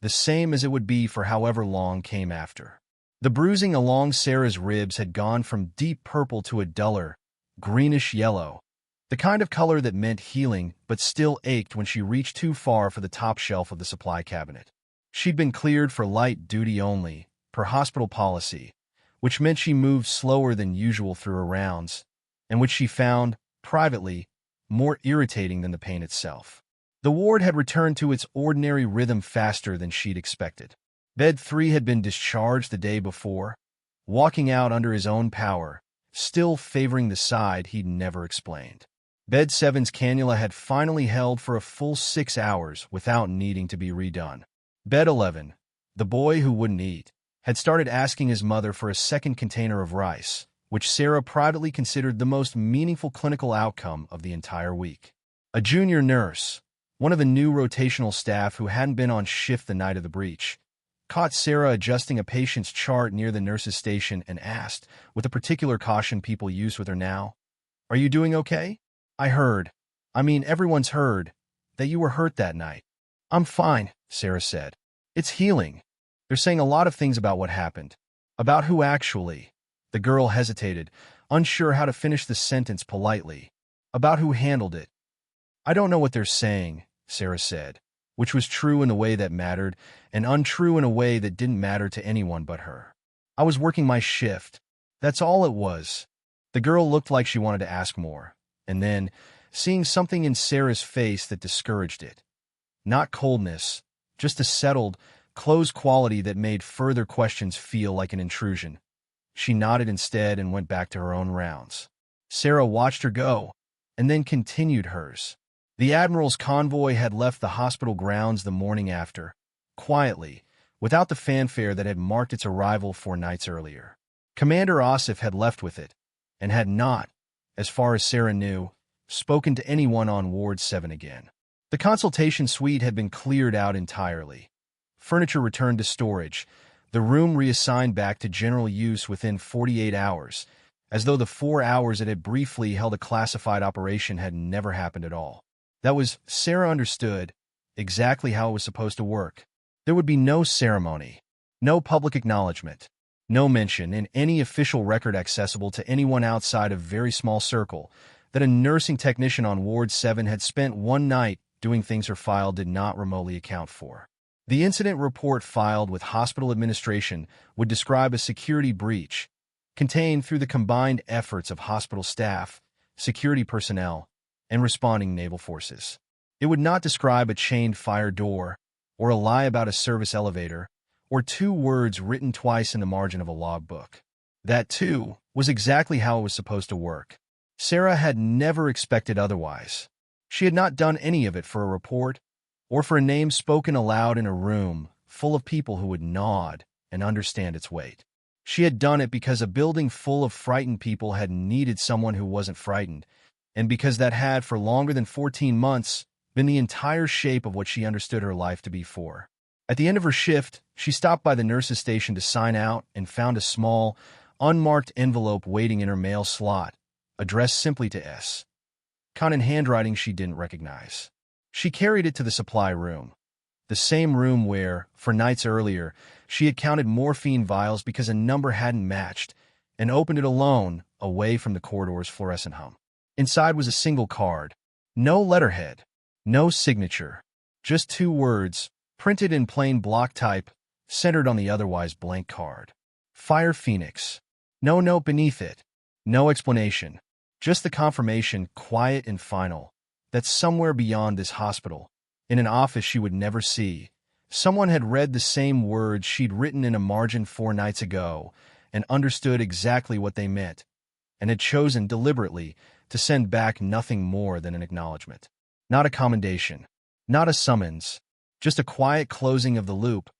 the same as it would be for however long came after. The bruising along Sarah's ribs had gone from deep purple to a duller, greenish yellow, The kind of color that meant healing but still ached when she reached too far for the top shelf of the supply cabinet. She'd been cleared for light duty only, per hospital policy, which meant she moved slower than usual through her rounds, and which she found, privately, more irritating than the pain itself. The ward had returned to its ordinary rhythm faster than she'd expected. Bed 3 had been discharged the day before, walking out under his own power, still favoring the side he'd never explained. Bed 7's cannula had finally held for a full 6 hours without needing to be redone. Bed 11, the boy who wouldn't eat, had started asking his mother for a second container of rice, which Sarah privately considered the most meaningful clinical outcome of the entire week. A junior nurse, one of the new rotational staff who hadn't been on shift the night of the breach, caught Sarah adjusting a patient's chart near the nurse's station and asked, with the particular caution people use with her now, "Are you doing okay? Everyone's heard, that you were hurt that night." "I'm fine," Sarah said. "It's healing. They're saying a lot of things about what happened. About who actually." The girl hesitated, unsure how to finish the sentence politely. "About who handled it." "I don't know what they're saying," Sarah said, which was true in a way that mattered and untrue in a way that didn't matter to anyone but her. "I was working my shift. That's all it was." The girl looked like she wanted to ask more, and then, seeing something in Sarah's face that discouraged it. Not coldness, just a settled, closed quality that made further questions feel like an intrusion. She nodded instead and went back to her own rounds. Sarah watched her go, and then continued hers. The Admiral's convoy had left the hospital grounds the morning after, quietly, without the fanfare that had marked its arrival 4 nights earlier. Commander Asif had left with it, and had not, as far as Sarah knew, spoken to anyone on Ward 7 again. The consultation suite had been cleared out entirely. Furniture returned to storage, the room reassigned back to general use within 48 hours, as though the 4 hours it had briefly held a classified operation had never happened at all. That was, Sarah understood, exactly how it was supposed to work. There would be no ceremony, no public acknowledgement, no mention in any official record accessible to anyone outside a very small circle that a nursing technician on Ward 7 had spent one night doing things her file did not remotely account for. The incident report filed with hospital administration would describe a security breach, contained through the combined efforts of hospital staff, security personnel, and responding naval forces. It would not describe a chained fire door, or a lie about a service elevator, or 2 words written twice in the margin of a logbook. That, too, was exactly how it was supposed to work. Sarah had never expected otherwise. She had not done any of it for a report, or for a name spoken aloud in a room full of people who would nod and understand its weight. She had done it because a building full of frightened people had needed someone who wasn't frightened, and because that had, for longer than 14 months, been the entire shape of what she understood her life to be for. At the end of her shift, she stopped by the nurse's station to sign out and found a small, unmarked envelope waiting in her mail slot, addressed simply to S. Con in handwriting she didn't recognize. She carried it to the supply room, the same room where, 4 nights earlier, she had counted morphine vials because a number hadn't matched, and opened it alone, away from the corridor's fluorescent hum. Inside was a single card. No letterhead, no signature, just 2 words, printed in plain block type, centered on the otherwise blank card. Fire Phoenix. No note beneath it. No explanation. Just the confirmation, quiet and final, that somewhere beyond this hospital, in an office she would never see, someone had read the same words she'd written in a margin 4 nights ago and understood exactly what they meant, and had chosen deliberately to send back nothing more than an acknowledgement. Not a commendation, not a summons, just a quiet closing of the loop,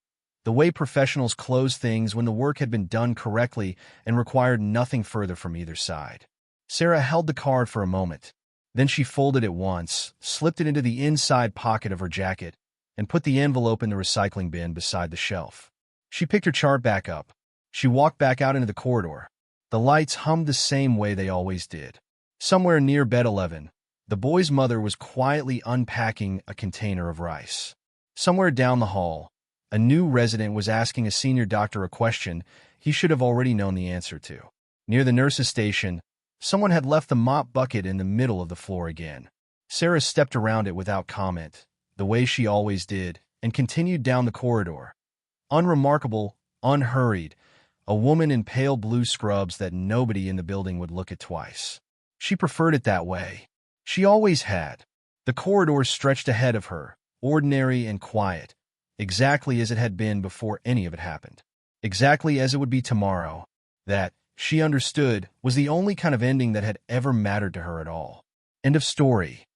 the way professionals close things when the work had been done correctly and required nothing further from either side. Sarah held the card for a moment. Then she folded it once, slipped it into the inside pocket of her jacket, and put the envelope in the recycling bin beside the shelf. She picked her chart back up. She walked back out into the corridor. The lights hummed the same way they always did. Somewhere near bed 11, the boy's mother was quietly unpacking a container of rice. Somewhere down the hall, a new resident was asking a senior doctor a question he should have already known the answer to. Near the nurse's station, Someone had left the mop bucket in the middle of the floor again. Sarah stepped around it without comment, the way she always did, and continued down the corridor. Unremarkable, unhurried, a woman in pale blue scrubs that nobody in the building would look at twice. She preferred it that way. She always had. The corridor stretched ahead of her, ordinary and quiet, exactly as it had been before any of it happened. Exactly as it would be tomorrow. That, she understood, was the only kind of ending that had ever mattered to her at all. End of story.